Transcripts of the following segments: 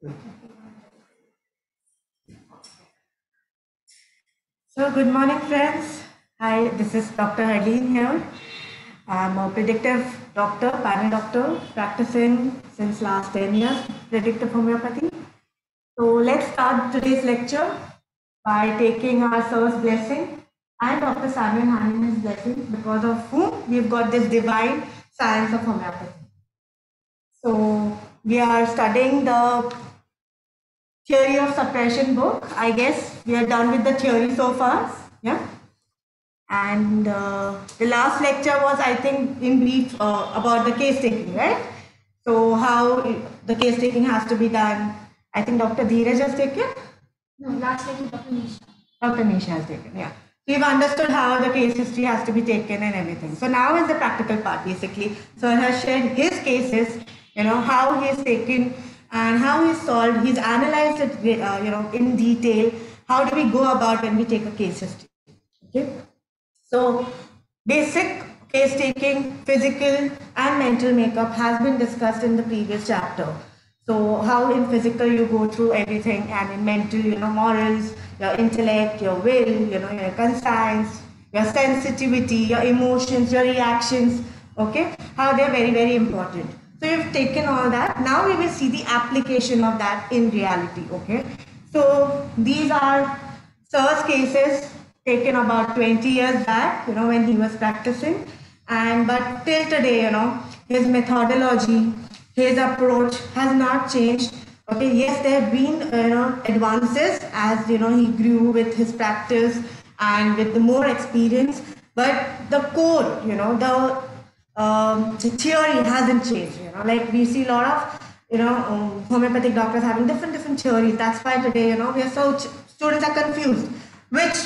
So, good morning, friends. Hi, this is Dr. Harleen here. I'm a predictive doctor, panel doctor, practicing since last 10 years, predictive homeopathy. So, let's start today's lecture by taking our sir's blessing and Dr. Samuel Haniman's blessing, because of whom we've got this divine science of homeopathy. So, we are studying the theory of suppression book. I guess we are done with the theory so far. Yeah. And the last lecture was, I think, in brief about the case taking, right? So how the case taking has to be done. I think Dr. Dheeraj has taken. No, last lecture Dr. Nisha. Dr. Nisha has taken, yeah. We've understood how the case history has to be taken and everything. So now is the practical part, basically. So he has shared his cases, how he's taken and how he's solved. He's analyzed it, in detail. How do we go about when we take a case history? Okay. So basic case taking, physical and mental makeup has been discussed in the previous chapter. So how in physical you go through everything, and in mental, morals, your intellect, your will, your conscience, your sensitivity, your emotions, your reactions, okay, how they're very, very important. So you've taken all that. Now we will see the application of that in reality, okay. So these are Sir's cases taken about 20 years back, when he was practicing. And but till today, his methodology, his approach has not changed. Okay, yes, there have been, advances as, he grew with his practice and with the more experience. But the core, the theory hasn't changed. Like we see a lot of, homeopathic doctors having different theories. That's why today, we are so students are confused which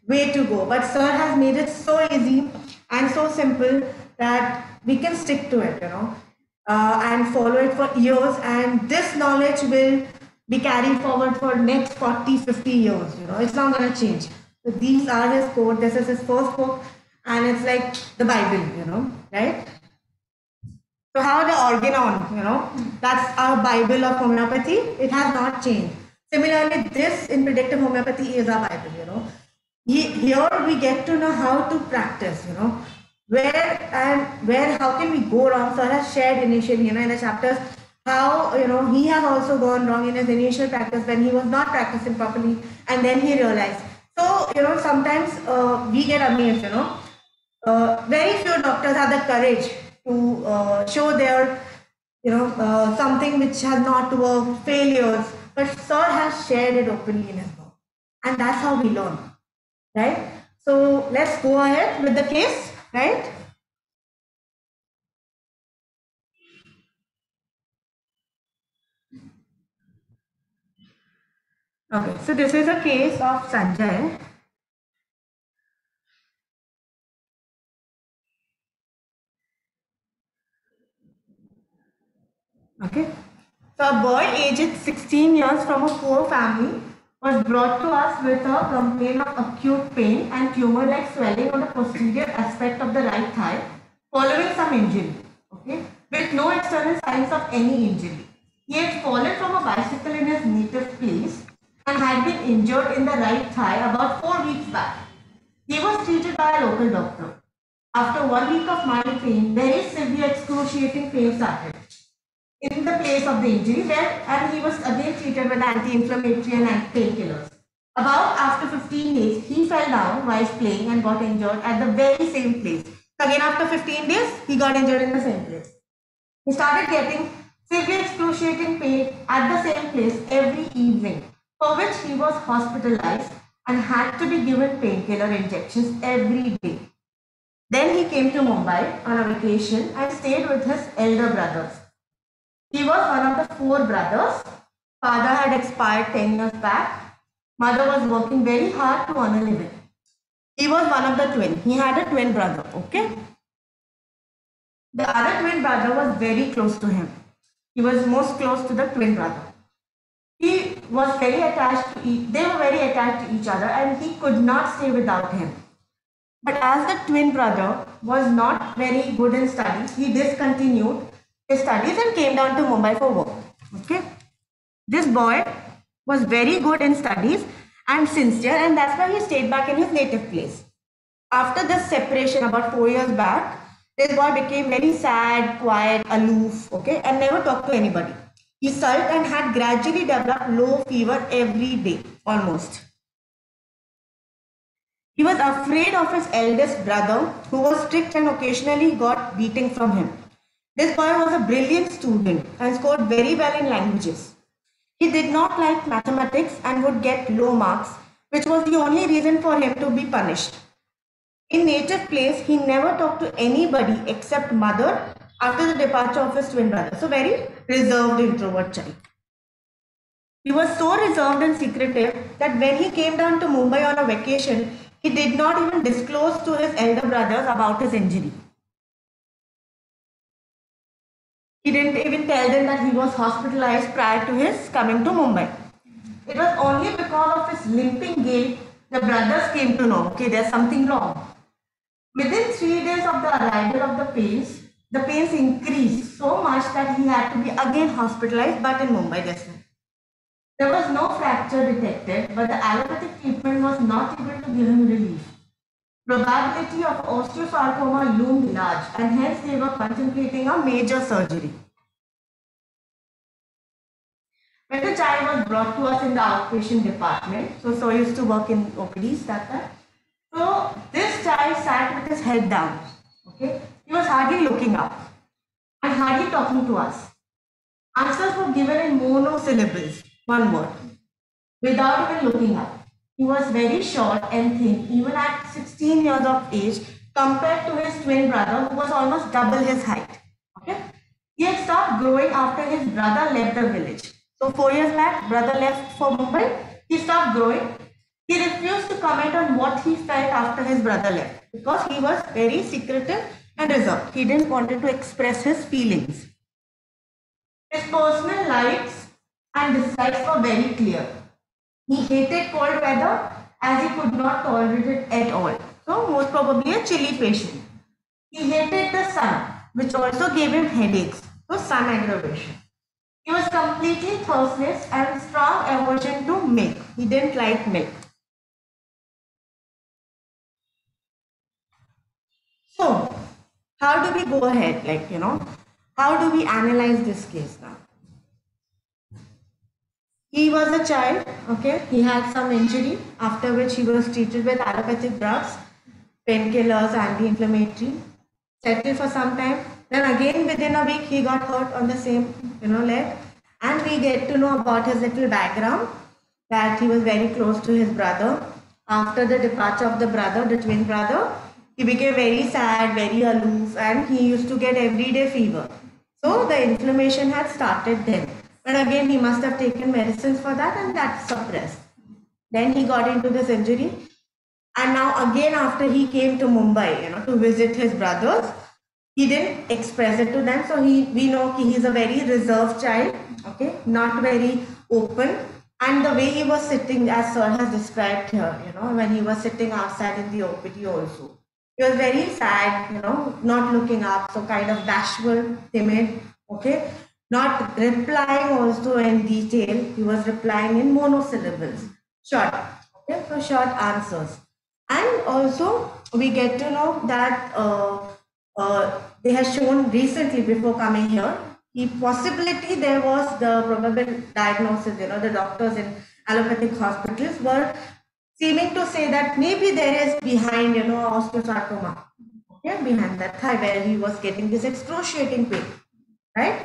way to go. But sir has made it so easy and so simple that we can stick to it, and follow it for years. And this knowledge will be carried forward for next 40, 50 years. It's not going to change. So these are his code. This is his first book, and it's like the Bible, right? So how the organon, that's our Bible of homeopathy. It has not changed. Similarly, this in predictive homeopathy is our Bible, Here we get to know how to practice, where, how can we go wrong. Sir has shared initially, in the chapters, how, he has also gone wrong in his initial practice when he was not practicing properly, and then he realized. So, sometimes we get amazed, very few doctors have the courage to show their, something which has not worked, failures. But Sir has shared it openly in his book, and that's how we learn, right? So let's go ahead with the case, right? Okay, so this is a case of Sanjay. Okay. So a boy aged 16 years from a poor family was brought to us with a complaint of acute pain and tumor-like swelling on the posterior aspect of the right thigh following some injury. Okay. With no external signs of any injury. He had fallen from a bicycle in his native place and had been injured in the right thigh about 4 weeks back. He was treated by a local doctor. After 1 week of mild pain, very severe excruciating pain started in the place of the injury, and he was again treated with anti-inflammatory and painkillers. About after 15 days, he fell down while playing and got injured at the very same place. So again, after 15 days, he got injured in the same place. He started getting severe excruciating pain at the same place every evening, for which he was hospitalized and had to be given painkiller injections every day. Then he came to Mumbai on a vacation and stayed with his elder brothers. He was one of the 4 brothers. Father had expired 10 years back. Mother was working very hard to earn a living. He was one of the twin. He had a twin brother, okay? The other twin brother was very close to him. He was most close to the twin brother. He was very attached to they were very attached to each other, and he could not stay without him. But as the twin brother was not very good in studies, he discontinued his studies and came down to Mumbai for work. Okay. This boy was very good in studies and sincere, and that's why he stayed back in his native place. After this separation, about 4 years back, this boy became very sad, quiet, aloof, okay, and never talked to anybody. He sulked and had gradually developed low fever every day, almost. He was afraid of his eldest brother, who was strict and occasionally got beating from him. This boy was a brilliant student and scored very well in languages. He did not like mathematics and would get low marks, which was the only reason for him to be punished. In native place, he never talked to anybody except mother after the departure of his twin brother. So very reserved introvert child. He was so reserved and secretive that when he came down to Mumbai on a vacation, he did not even disclose to his elder brothers about his injury. He didn't even tell them that he was hospitalized prior to his coming to Mumbai. It was only because of his limping gait the brothers came to know, okay, there's something wrong. Within 3 days of the arrival of the pains increased so much that he had to be again hospitalized, but in Mumbai this time. There was no fracture detected, but the allopathic treatment was not able to give him relief. Probability of osteosarcoma loomed large, and hence they were contemplating a major surgery. When the child was brought to us in the outpatient department, so I used to work in OPDs that time. So this child sat with his head down. Okay, he was hardly looking up and hardly talking to us. Answers were given in monosyllables, one word, without even looking up. He was very short and thin, even at 16 years of age, compared to his twin brother, who was almost double his height. Okay, he had stopped growing after his brother left the village. So 4 years back, brother left for Mumbai. He stopped growing. He refused to comment on what he felt after his brother left because he was very secretive and reserved. He didn't want to express his feelings. His personal likes and dislikes were very clear. He hated cold weather as he could not tolerate it at all. So most probably a chilly patient. He hated the sun, which also gave him headaches. So sun aggravation. He was completely thirstless and strong aversion to milk. He didn't like milk. So, how do we go ahead? How do we analyze this case now? He was a child, okay? He had some injury, after which he was treated with allopathic drugs, painkillers, anti-inflammatory, settled for some time. Then again, within a week, he got hurt on the same, leg. And we get to know about his little background, that he was very close to his brother. After the departure of the brother, the twin brother, he became very sad, very aloof, and he used to get everyday fever. So the inflammation had started then. But again, he must have taken medicines for that, and that suppressed. Then he got into this injury. And now again, after he came to Mumbai, to visit his brothers, he didn't express it to them. So we know he's a very reserved child, okay, not very open. And the way he was sitting, as sir has described here, when he was sitting outside in the OPD also, he was very sad, not looking up, so kind of bashful, timid, okay, not replying also in detail. He was replying in monosyllables, short, okay, so short answers. And also we get to know that they have shown recently before coming here, the possibility there was the probable diagnosis, the doctors in allopathic hospitals were seeming to say that maybe there is behind, osteosarcoma, okay, behind that thigh where he was getting this excruciating pain, right?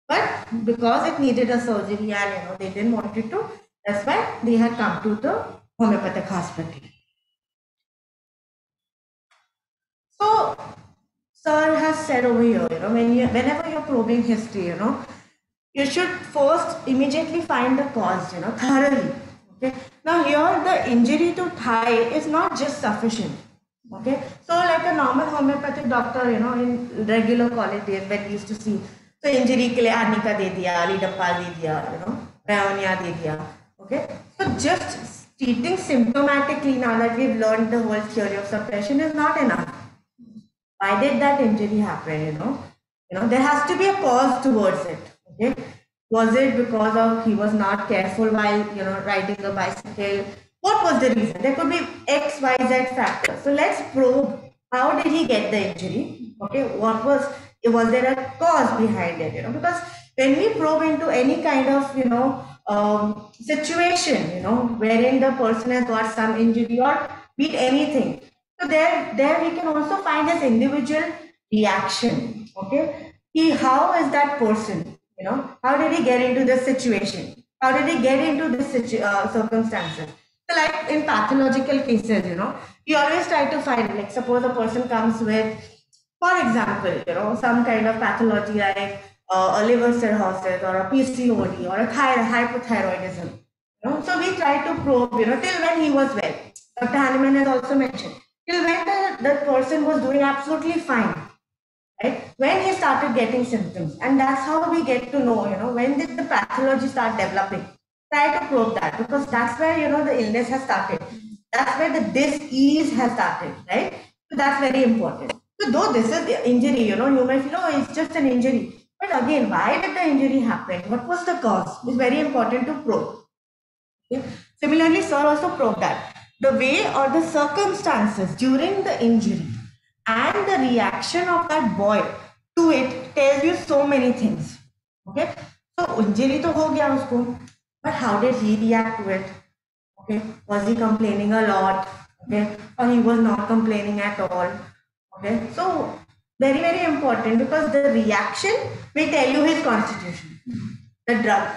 But because it needed a surgery and, they didn't want it to, that's why they had come to the homeopathic hospital. So, sir has said over here, whenever you're probing history, you should first immediately find the cause, thoroughly. Okay. Now here the injury to thigh is not just sufficient. Okay. So like a normal homeopathic doctor, in regular college days when we used to see, so injury ke liye arnica de diya, lidapal de diya, bryonia de diya. Okay. So just treating symptomatically, now that we've learned the whole theory of suppression, is not enough. Why did that injury happen? There has to be a cause towards it. Okay. Was it because of he was not careful while riding the bicycle? What was the reason? There could be X, Y, Z factors. So let's probe. How did he get the injury? Okay, was there a cause behind it? Because when we probe into any kind of situation, wherein the person has got some injury or beat anything, so there we can also find this individual reaction. Okay, how is that person? How did he get into this situation? How did he get into this circumstances? So like in pathological cases, we always try to find, like suppose a person comes with, for example, some kind of pathology like a liver cirrhosis or a PCOD or a hypothyroidism. So we try to probe, till when he was well. Dr. Hahnemann has also mentioned, till when the person was doing absolutely fine, right? When he started getting symptoms, and that's how we get to know, when did the pathology start developing. Try to probe that, because that's where, the illness has started. That's where the disease has started, right? So that's very important. So though this is the injury, you might feel, oh, it's just an injury. But again, why did the injury happen? What was the cause? It's very important to probe. Okay. Similarly, sir also probed that the way or the circumstances during the injury and the reaction of that boy to it tells you so many things. Okay, so injury to ho gaya usko, but how did he react to it? Okay, was he complaining a lot? Okay, or he was not complaining at all? Okay, so very important, because the reaction will tell you his constitution, the drug.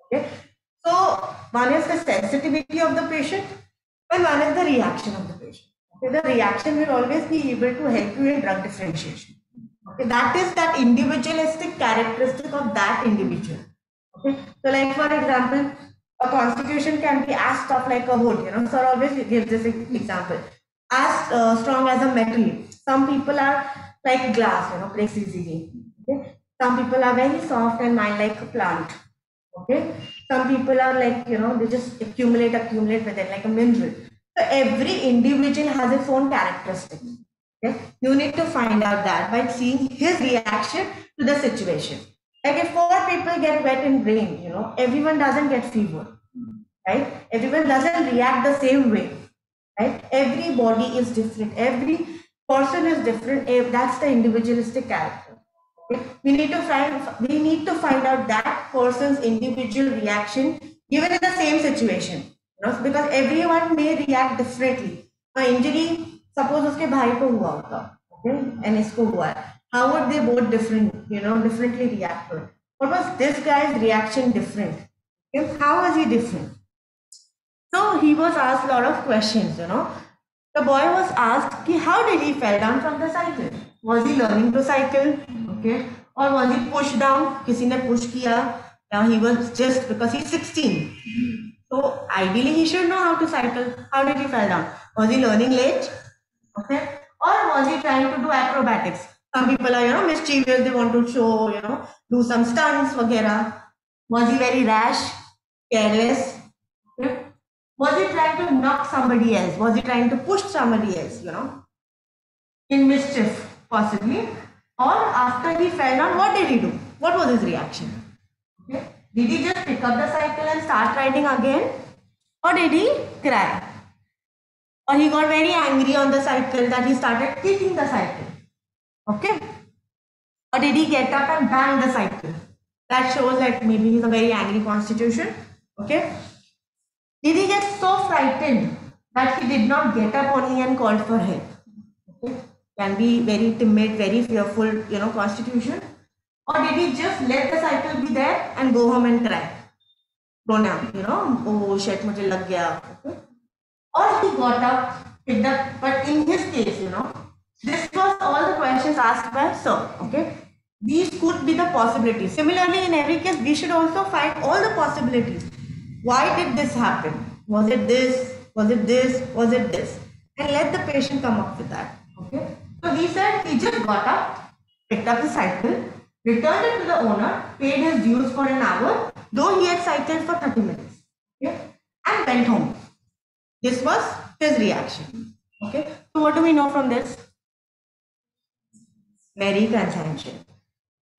Okay, so one is the sensitivity of the patient and one is the reaction of the patient. Okay, the reaction will always be able to help you in drug differentiation. Okay, that is that individualistic characteristic of that individual. Okay, so like for example, a constitution can be as tough like a wood. Sir always gives this example. As strong as a metal. Some people are like glass, breaks easily. Okay, some people are very soft and mild like a plant. Okay, some people are like, they just accumulate with it like a mineral. So every individual has its own characteristics. Okay, you need to find out that by seeing his reaction to the situation. Like if 4 people get wet in rain, everyone doesn't get fever, right? Everyone doesn't react the same way, right? Every body is different. Every person is different. That's the individualistic character. Okay? We need to find out that person's individual reaction given in the same situation. Because everyone may react differently. An injury, suppose उसके भाई को हुआ होगा, okay, and इसको हुआ है. How would they both differently react to it? What was this guy's reaction different? Okay? How was he different? So he was asked a lot of questions, The boy was asked, how did he fell down from the cycle? Was he learning to cycle? Okay. Or was he pushed down? किसी ने push किया? Now he was just because he's 16. So ideally he should know how to cycle. How did he fall down? Was he learning late? Okay. Or was he trying to do acrobatics? Some people are, mischievous. They want to show, do some stunts, वगैरह. Was he very rash, careless? Okay. Was he trying to knock somebody else? Was he trying to push somebody else, in mischief, possibly? Or after he fell down, what did he do? What was his reaction? Okay. Did he just pick up the cycle and start riding again? Or did he cry? Or he got very angry on the cycle that he started kicking the cycle? Okay. Or did he get up and bang the cycle? That shows that maybe he's a very angry constitution. Okay. Did he get so frightened that he did not get up only and called for help? Okay. Can be very timid, very fearful, constitution. Or did he just let the cycle be there and go home and cry? Go down, oh shit, mujhe lag gaya. Okay. Or he got up, picked up, but in his case, this was all the questions asked by sir. Okay. These could be the possibilities. Similarly, in every case, we should also find all the possibilities. Why did this happen? Was it this? Was it this? Was it this? And let the patient come up with that. Okay. So he said he just got up, picked up the cycle, returned it to the owner, paid his dues for an hour, though he had cycled for 30 minutes. Okay. And went home. This was his reaction. Okay. So what do we know from this? Very conscientious.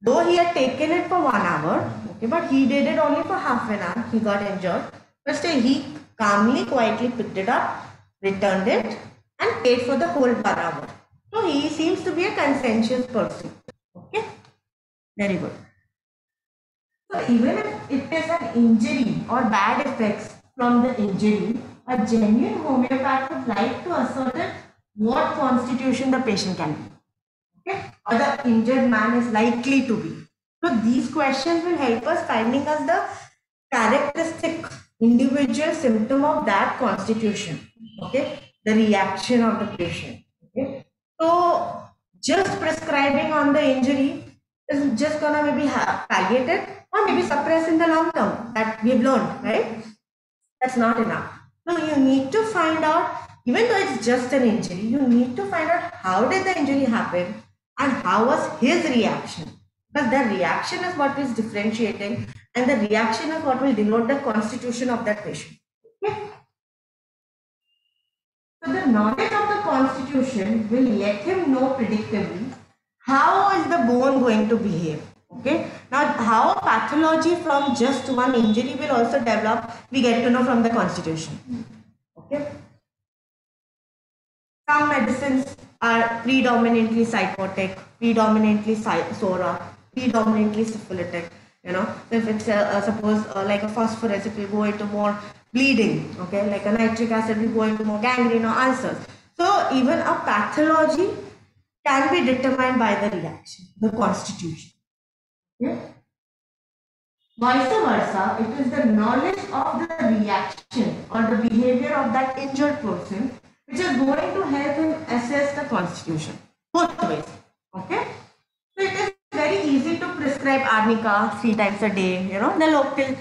Though he had taken it for 1 hour, okay, but he did it only for half an hour. He got injured, but still he calmly, quietly picked it up, returned it, and paid for the whole 1 hour. So he seems to be a conscientious person. Okay, very good. So even if it is an injury or bad effects from the injury, a genuine homeopath would like to ascertain what constitution the patient can be, okay, or the injured man is likely to be. So these questions will help us finding us the characteristic individual symptom of that constitution, okay, the reaction of the patient. Okay, so just prescribing on the injury is just gonna maybe palliate it or maybe suppress in the long term, that we've learned, right? That's not enough. No, you need to find out, even though it's just an injury, you need to find out how did the injury happen and how was his reaction. Because the reaction is what is differentiating, and the reaction is what will denote the constitution of that patient. Okay? So the knowledge of the constitution will let him know predictably how is the bone going to behave. Okay. Now, how pathology from just one injury will also develop, we get to know from the constitution. Okay. Some medicines are predominantly psychotic, predominantly sora, predominantly syphilitic. You know, so if it's suppose like a phosphorus, it will go into more bleeding. Okay, like a nitric acid will go into more gangrene or ulcers. So even a pathology can be determined by the reaction, the constitution. Okay? Vice versa, it is the knowledge of the reaction or the behavior of that injured person which is going to help him assess the constitution. Both ways. Okay? So it is very easy to prescribe arnica 3 times a day, you know, the local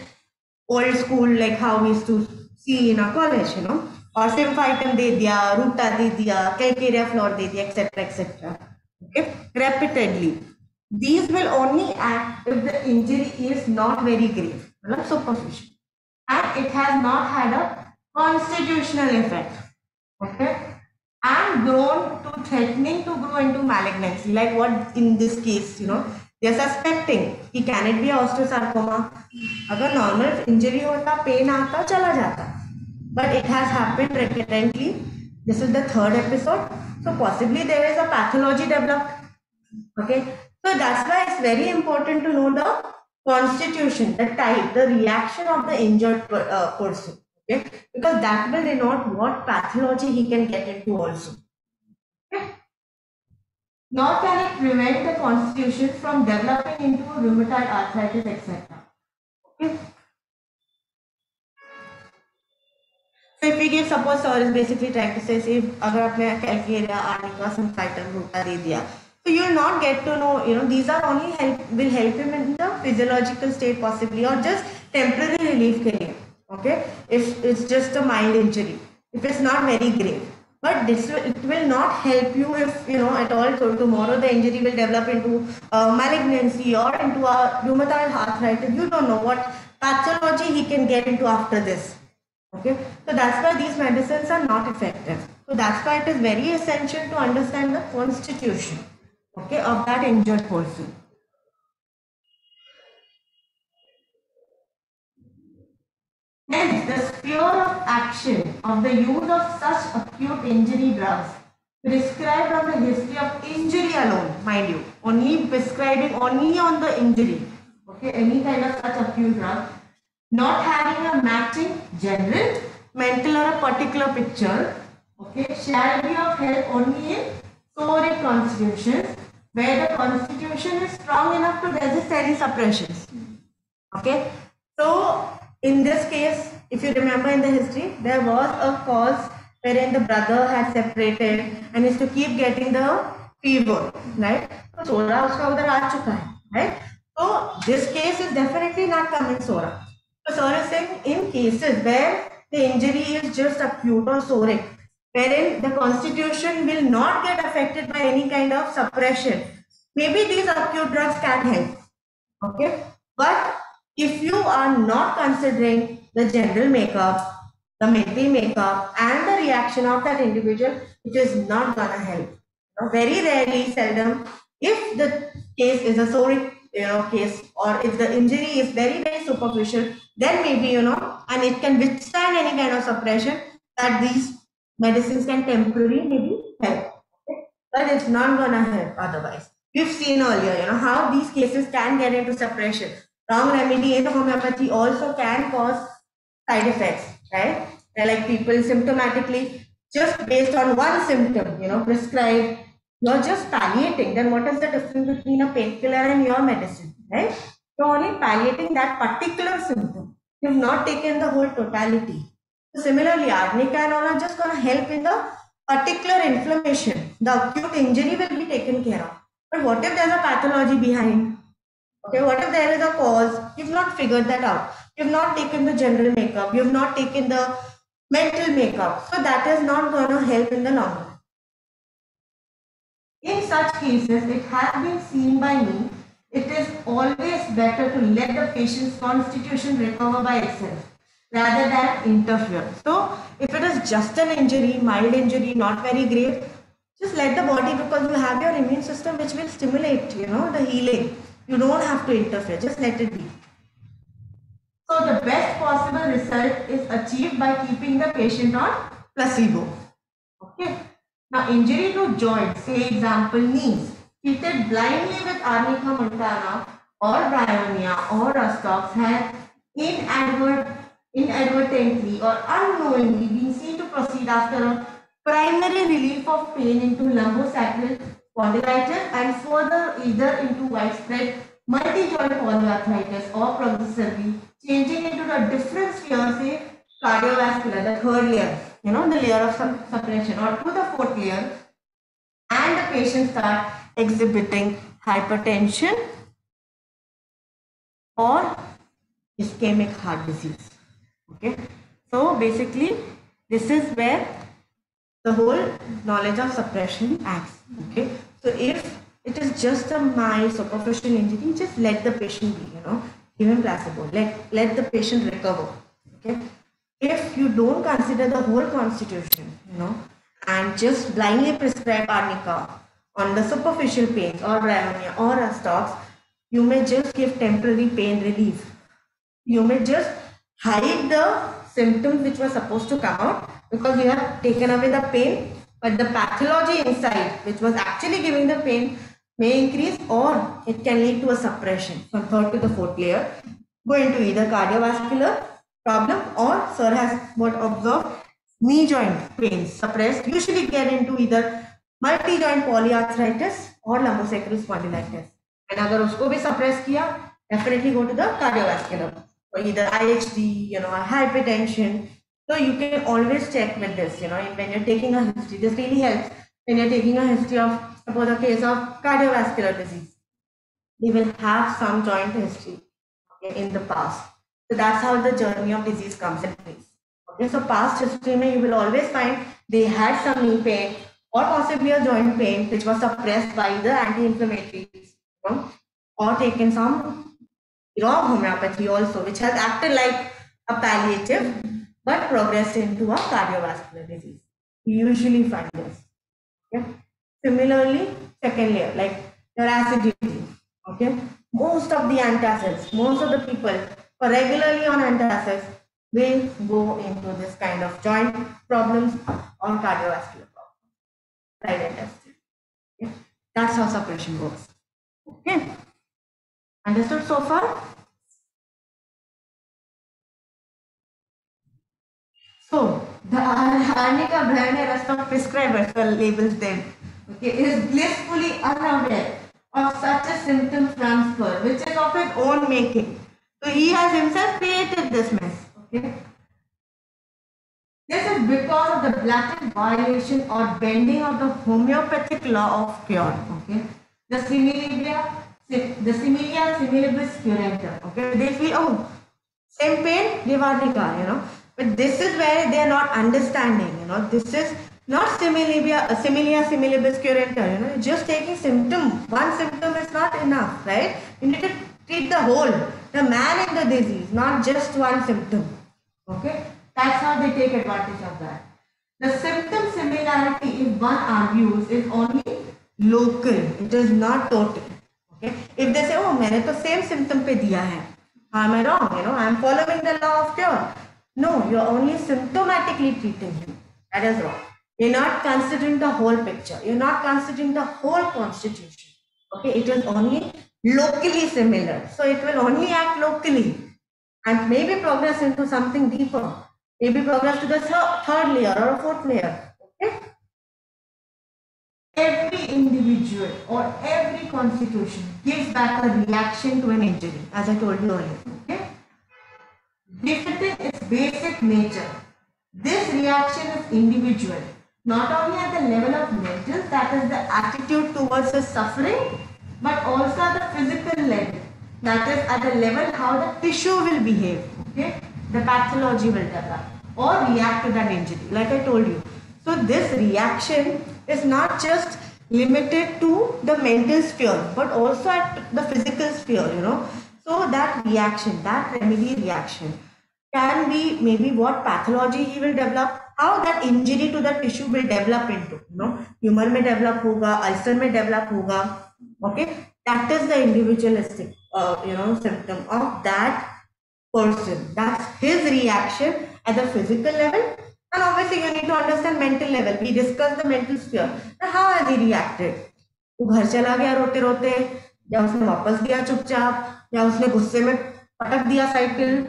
old school, like how we used to see in our college, you know, or symphytum de diya, ruta de diya, calcarea floor de diya, etc., etc. Okay? Repeatedly. These will only act if the injury is not very grave, superficial, and it has not had a constitutional effect. Okay, and grown to threatening to grow into malignancy, like what in this case, you know, they are suspecting कि can it be osteosarcoma. अगर normal injury होता, pain आता, चला जाता, but it has happened recurrently. This is the 3rd episode, so possibly there is a pathology developed. Okay, so that's why it's very important to know the constitution, the type, the reaction of the injured person. Okay, because that will denote what pathology he can get into also. Okay. Nor can it prevent the constitution from developing into rheumatoid arthritis, etc. Okay. So if we give, suppose sir is basically trying to say, अगर आपने calcarea, arnica, symphytum, ruta दे दिया, so you will not get to know, you know, these are only will help him in the physiological state possibly, or just temporary relief के लिए. Okay, if it's just a mild injury, if it's not very grave, but it will not help you if, you know, at all. So tomorrow the injury will develop into malignancy or into a rheumatoid arthritis. You don't know what pathology he can get into after this. Okay, so that's why these medicines are not effective. So that's why it is very essential to understand the constitution, okay, of that injured person. Hence, the sphere of action of the use of such acute injury drugs prescribed on the history of injury alone, mind you, only prescribing only on the injury, okay, any kind of such acute drug, not having a matching general, mental or a particular picture, okay, shall be of help only in soric constitutions where the constitution is strong enough to resist any suppressions. Okay, so in this case, if you remember in the history, there was a cause wherein the brother had separated and is to keep getting the fever, right? So sora uska udhar aa chuka hai, right? So this case is definitely not coming sora. So sir is saying in cases where the injury is just acute or soric, wherein the constitution will not get affected by any kind of suppression, maybe these acute drugs can help. Okay, but if you are not considering the general makeup, the mental makeup, and the reaction of that individual, it is not gonna help. Very rarely, seldom, if the case is a soric case, or if the injury is very, very superficial, then maybe, and it can withstand any kind of suppression, that these medicines can temporarily maybe help. Okay? But it's not gonna help otherwise. We've seen earlier, how these cases can get into suppression. Wrong remedy in homeopathy also can cause side effects, right? They're like people symptomatically, just based on one symptom, prescribe, you're just palliating. Then what is the difference between a painkiller and your medicine, right? You're only palliating that particular symptom. You've not taken the whole totality. So similarly, arnica and all are just going to help in the particular inflammation. The acute injury will be taken care of. But what if there's a pathology behind? Okay, what if there is a cause? You've not figured that out. You've not taken the general makeup. You've not taken the mental makeup. So that is not going to help in the long run. In such cases, it has been seen by me, it is always better to let the patient's constitution recover by itself rather than interfere. So, if it is just an injury, mild injury, not very grave, just let the body, because you have your immune system which will stimulate, the healing. You don't have to interfere, just let it be. So, the best possible result is achieved by keeping the patient on placebo. Okay. Now, injury to joints, say example knees, treated blindly with Arnica montana or Bryonia or Rustox has inadvertently or unknowingly been seen to proceed after a primary relief of pain into lumbosacral spondylitis and further either into widespread multi-joint polyarthritis or progressively changing into the different sphere, say cardiovascular, the third layer, the layer of suppression, or to the fourth layer, and the patient start exhibiting hypertension or ischemic heart disease. Okay, so basically this is where the whole knowledge of suppression acts. Okay, so if it is just a mild superficial injury, just let the patient be, give him placebo, let the patient recover. Okay, if you don't consider the whole constitution, and just blindly prescribe arnica on the superficial pains or Bryonia or Rustox, you may just give temporary pain relief. You may just hide the symptoms which were supposed to come out because you have taken away the pain, but the pathology inside, which was actually giving the pain, may increase, or it can lead to a suppression from third to the fourth layer, go into either cardiovascular problem, or sir has what observed knee joint pains suppressed, usually get into either multi-joint polyarthritis or lumbosacral spondylitis. And agar usko bhi suppress kiya, definitely go to the cardiovascular, or either IHD, hypertension. So you can always check with this, when you're taking a history. This really helps when you're taking a history of, suppose a case of cardiovascular disease. They will have some joint history, in the past. So that's how the journey of disease comes in place. Okay, so past history you will always find they had some knee pain or possibly a joint pain which was suppressed by the anti-inflammatories, or taken some raw homeopathy also, which has acted like a palliative but progressed into a cardiovascular disease. You usually find this. Okay. Similarly, second layer, like your acidity. Okay, most of the antacids, most of the people who are regularly on antacids will go into this kind of joint problems or cardiovascular problems. Right and left. Okay. That's how suppression works. Okay, understood so far? So the Arnica Bryonia Rustox prescribers, well, labels them, okay, is blissfully unaware of such a symptom transfer, which is of his own making. So he has himself created this mess. Okay. This is because of the blatant violation or bending of the homeopathic law of cure. Okay. The similia similibus curantur. Okay. They feel, oh, same pain, give arnica, But this is where they are not understanding, This is not similia similibus curantur, You're just taking symptom. One symptom is not enough, right? You need to treat the whole, the man in the disease, not just one symptom. Okay? That's how they take advantage of that. The symptom similarity, if one argues, is only local. It is not total. Okay? If they say, oh, मैंने तो same symptom पे दिया है, am I wrong? You know, I am following the law of cure. No, you are only symptomatically treating him. That is wrong. You're not considering the whole picture. You're not considering the whole constitution. Okay, it is only locally similar. So it will only act locally and maybe progress into something deeper. Maybe progress to the third layer or a fourth layer. Okay. Every individual or every constitution gives back a reaction to an injury, as I told you earlier. Okay? Befitting its basic nature, this reaction is individual, not only at the level of mental, that is the attitude towards the suffering, but also at the physical level, that is at the level how the tissue will behave. Okay? The pathology will develop or react to that injury, like I told you. So this reaction is not just limited to the mental sphere, but also at the physical sphere, you know. So that reaction, that remedy reaction can be maybe what pathology he will develop, how that injury to the tissue will develop into, you know, tumor may develop hoga, ulcer may develop hoga, okay. That is the individualistic, you know, symptom of that person. That's his reaction at the physical level. And obviously you need to understand mental level. We discussed the mental sphere. Now how has he reacted? वो घर चला गया रोते रोते, या उसने वापस दिया चुपचाप, या उसने गुस्से में पटक दिया साइकिल,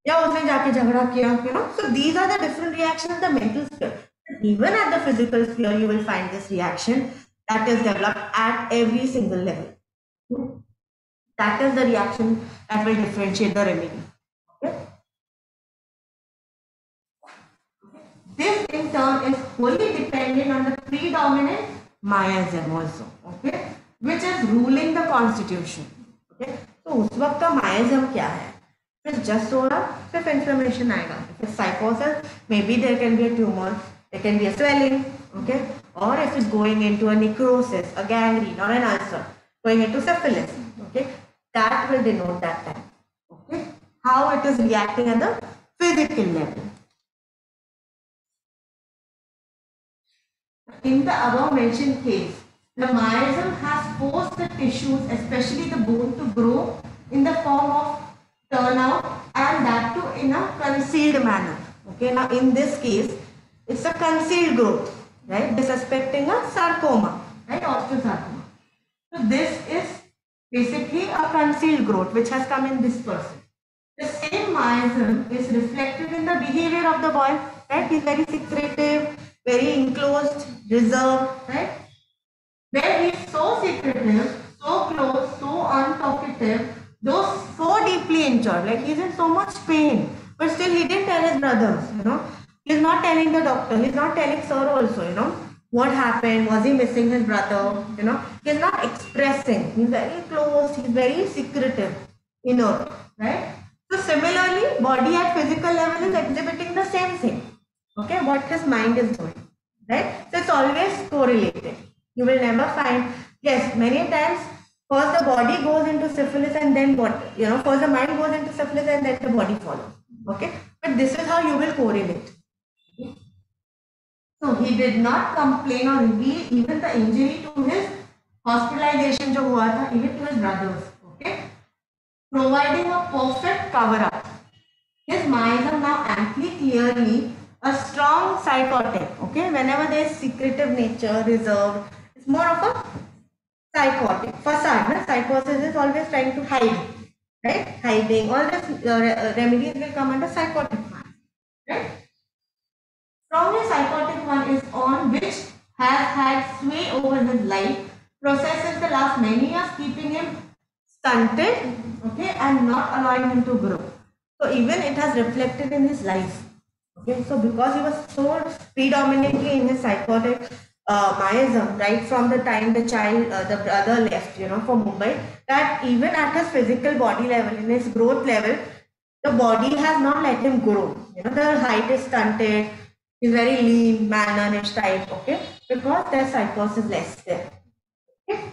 या उसने जाके झगड़ा किया, you know. So these are the different reactions in the mental sphere. Even at the physical sphere, you will find this reaction that is developed at every single level. That is the reaction that will differentiate the remedy. Okay? This in turn is wholly dependent on the predominant miasm also, okay, which is ruling the constitution. Okay, तो उस वक्त का miasm क्या है? If it's just हो रहा, सिर्फ inflammation आएगा. If it's psychosis, maybe there can be a tumor, there can be a swelling, okay, or if it's going into a necrosis, a gangrene, or an ulcer, going into syphilis, okay, that will denote that time. Okay, how it is reacting at the physical level. In the above mentioned case, the miasm has forced the tissues, especially the bone, to grow in the form of turnout, and that too in a concealed manner. Okay, now in this case, it's a concealed growth, right? This suspecting a sarcoma, right? Osteosarcoma. So this is basically a concealed growth which has come in this person. The same miasm is reflected in the behavior of the boy, right? He's very secretive, very enclosed, reserved, right? Where he is so secretive, so close, so untalkative, though so deeply injured, like he's in so much pain, but still he didn't tell his brothers, you know. He's not telling the doctor, he's not telling sir also, you know, what happened, was he missing his brother, you know. He's not expressing, he's very close, he's very secretive, inert, right? So similarly, body at physical level is exhibiting the same thing. Okay, what his mind is doing, right? So it's always correlated. You will never find, yes, many times first the body goes into syphilis and then what, you know, first the mind goes into syphilis and then the body follows. Okay, but this is how you will correlate. Okay? So he did not complain or reveal even the injury to his hospitalization जो हुआ था, even to his brothers. Okay, providing a perfect cover up. His miasm now amply clearly a strong psychotic, okay, whenever there is secretive nature, reserved, it's more of a psychotic facade. No? Psychosis is always trying to hide, right? Hiding, all these remedies will come under psychotic one, right? Strongly psychotic one is on which has had sway over his life, processes the last many years, keeping him stunted, okay, and not allowing him to grow. So even it has reflected in his life. Okay, so because he was so predominantly in his psychotic miasm right from the time the child, the brother left, you know, for Mumbai, that even at his physical body level, in his growth level, the body has not let him grow. You know, the height is stunted, he's very lean, mannish type, okay, because their psychosis less there. Okay.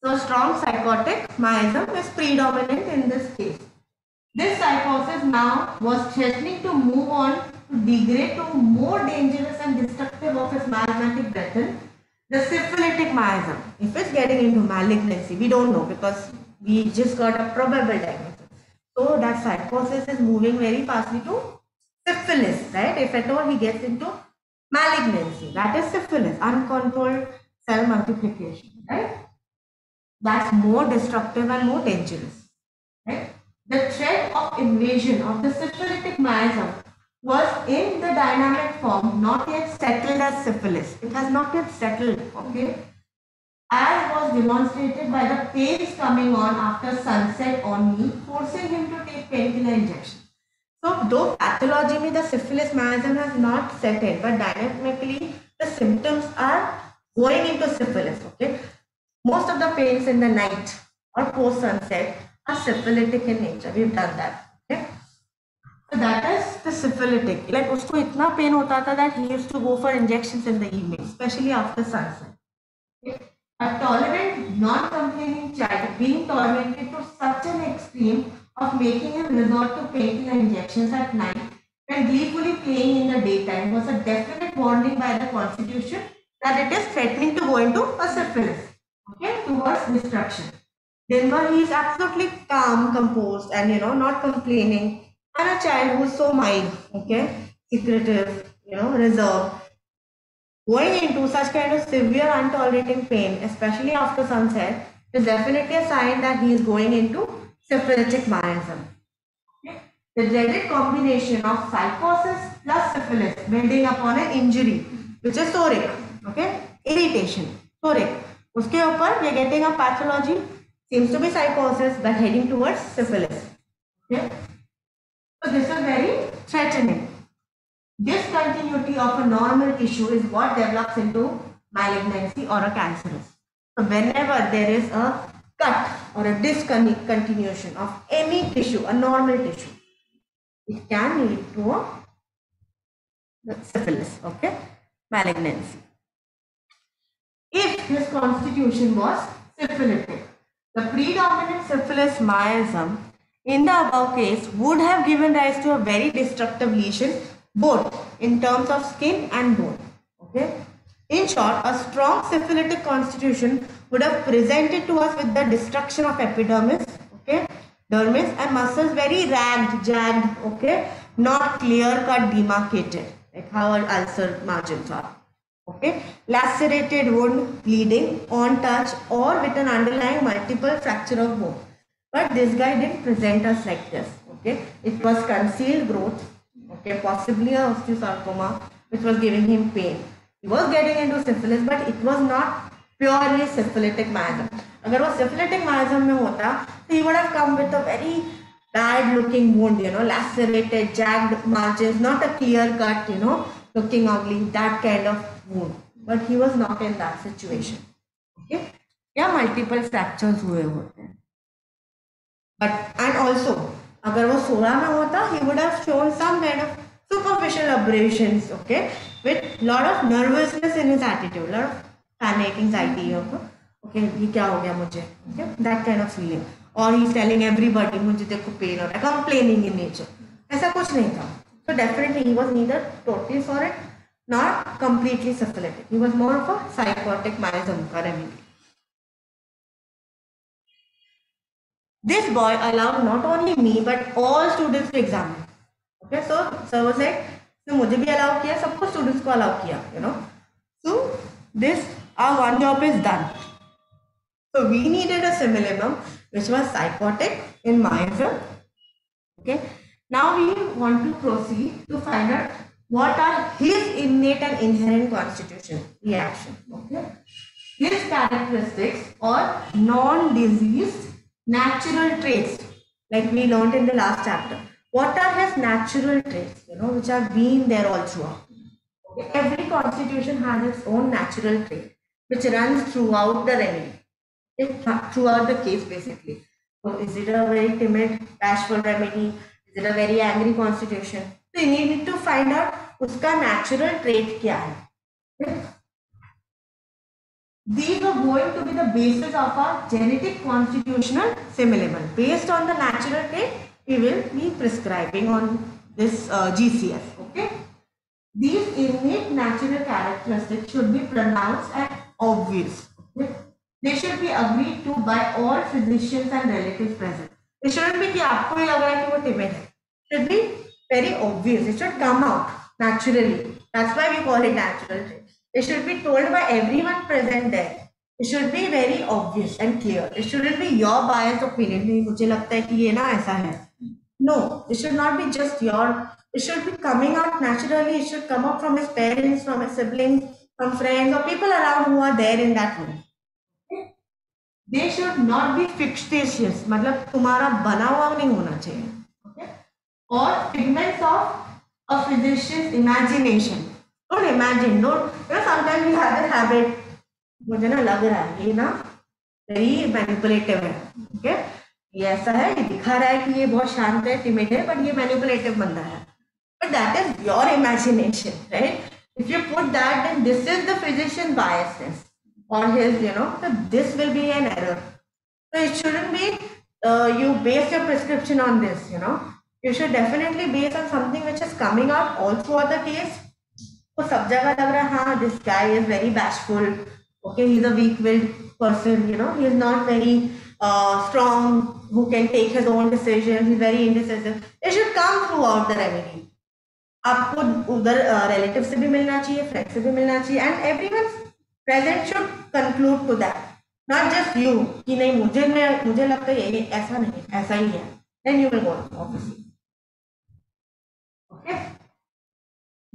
So strong psychotic miasm is predominant in this case. This psychosis now was threatening to move on to degrade to more dangerous and destructive of his miasmatic brethren, The syphilitic miasm, if it's getting into malignancy, we don't know because we just got a probable diagnosis. So that psychosis is moving very fastly to syphilis, right? If at all he gets into malignancy, that is syphilis, uncontrolled cell multiplication, right? That's more destructive and more dangerous, right? The threat of invasion of the syphilitic miasm was in the dynamic form, not yet settled as syphilis. It has not yet settled, okay? As was demonstrated by the pains coming on after sunset on me, forcing him to take painkiller injection. So, though pathologically the syphilis miasm has not set in, but dynamically the symptoms are going into syphilis, okay? Most of the pains in the night or post sunset are syphilitic in nature. We've done that, okay? So that is the syphilitic. Like usko itna pain hota tha that he used to go for injections in the evening, especially after sunset. Okay? A tolerant, non-complaining child being tormented to such an extreme of making him resort to painkiller injections at night and gleefully playing in the daytime was a definite warning by the constitution that it is threatening to go into a syphilis, okay, towards destruction. Denver, he is absolutely calm, composed, and not complaining. And a child who is so mild, okay, secretive, reserved, going into such kind of severe untolerating pain, especially after sunset, is definitely a sign that he is going into syphilitic miasm. Okay? The dreaded combination of psychosis plus syphilis building upon an injury, which is psoric, okay, irritation, psoric. Uske upar we are getting a pathology, seems to be psychosis, but heading towards syphilis. Okay? So this is very threatening. Discontinuity of a normal tissue is what develops into malignancy or a cancerous. So whenever there is a cut or a discontinuation of any tissue, a normal tissue, it can lead to a syphilis, okay, malignancy. If his constitution was syphilitic, the predominant syphilis miasm in the above case would have given rise to a very destructive lesion both in terms of skin and bone. Okay. In short, a strong syphilitic constitution would have presented to us with the destruction of epidermis, okay, dermis and muscles very ragged, jagged, okay, not clear-cut, demarcated, like how our ulcer margins are. Okay, lacerated wound, bleeding on touch or with an underlying multiple fracture of bone. But this guy didn't present us like this. Okay, it was concealed growth. Okay, possibly a osteosarcoma, which was giving him pain. He was getting into syphilis, but it was not purely syphilitic miasm. अगर वो syphilitic miasm में होता, so he would have come with a very bad-looking wound, lacerated, jagged margins, not a clear cut, looking ugly, that kind of wound. But he was not in that situation. Okay, yeah, multiple fractures हुए होते हैं. But and also, अगर वो 16 में होता, he would have shown some kind of superficial abrasions, okay, with lot of nervousness in his attitude, lot of panic, anxiety, okay, ये क्या हो गया मुझे, okay, that kind of feeling. Or he's telling everybody मुझे देखो pain हो रहा है, complaining in nature. ऐसा कुछ नहीं था. So definitely he was neither totally for it nor completely syphilitic. He was more of a psychotic miasm remedy. This boy allowed not only me but all students to examine. Okay, so sir was like, so मुझे भी allow किया, सबको students को allow किया, So this our one job is done. So we needed a simillimum which was psychotic in miasm. Okay. Now we want to proceed to find out what are his innate and inherent constitution reaction. Okay. His characteristics or non-diseased natural traits, like we learned in the last chapter. What are his natural traits, which have been there all throughout? Okay. Every constitution has its own natural trait, which runs throughout the remedy, throughout the case basically. So is it a very timid, bashful remedy? Is it a very angry constitution? So you need to find out uska natural trait kya hai. Okay? These are going to be the basis of our genetic constitutional simillimum. Based on the natural trait, we will be prescribing on this GCF. Okay. These innate natural characteristics should be pronounced at obvious. Okay? They should be agreed to by all physicians and relatives present. It shouldn't be कि आपको ही लग रहा है कि वो timid है. It should be very obvious. It should come out naturally. That's why we call it natural trait. It should be told by everyone present there. It should be very obvious and clear. It shouldn't be your biased opinion. नहीं मुझे लगता है कि ये ना ऐसा है. No, it should not be just your. It should be coming out naturally. It should come out from his parents, from his siblings, from friends or people around who are there in that room. They should not be fictitious. मतलब तुम्हारा बना हुआ नहीं होना चाहिए. Okay? Or figments of a physician's imagination. Don't imagine. Don't. Sometimes we have this habit. मुझे ना लग रहा है ये ना very manipulative है. Okay? ये ऐसा है, ये दिखा रहा है कि ये बहुत शांत है, timid है, but ये manipulative बंदा है. But that is your imagination, right? If you put that, then this is the physician biasness or his, so this will be an error. So it shouldn't be you base your prescription on this, You should definitely base on something which is coming out all throughout the case. So सब जगह लग रहा है, हाँ, this guy is very bashful. Okay, he's a weak-willed person, he is not very strong, who can take his own decisions, he's very indecisive. It should come throughout the remedy. आपको उधर relative से भी मिलना चाहिए, friend से भी मिलना चाहिए, and everyone present should conclude to that, not just you कि नहीं मुझे लगता है ये ऐसा नहीं, ऐसा ही है, then you will go obviously. Okay,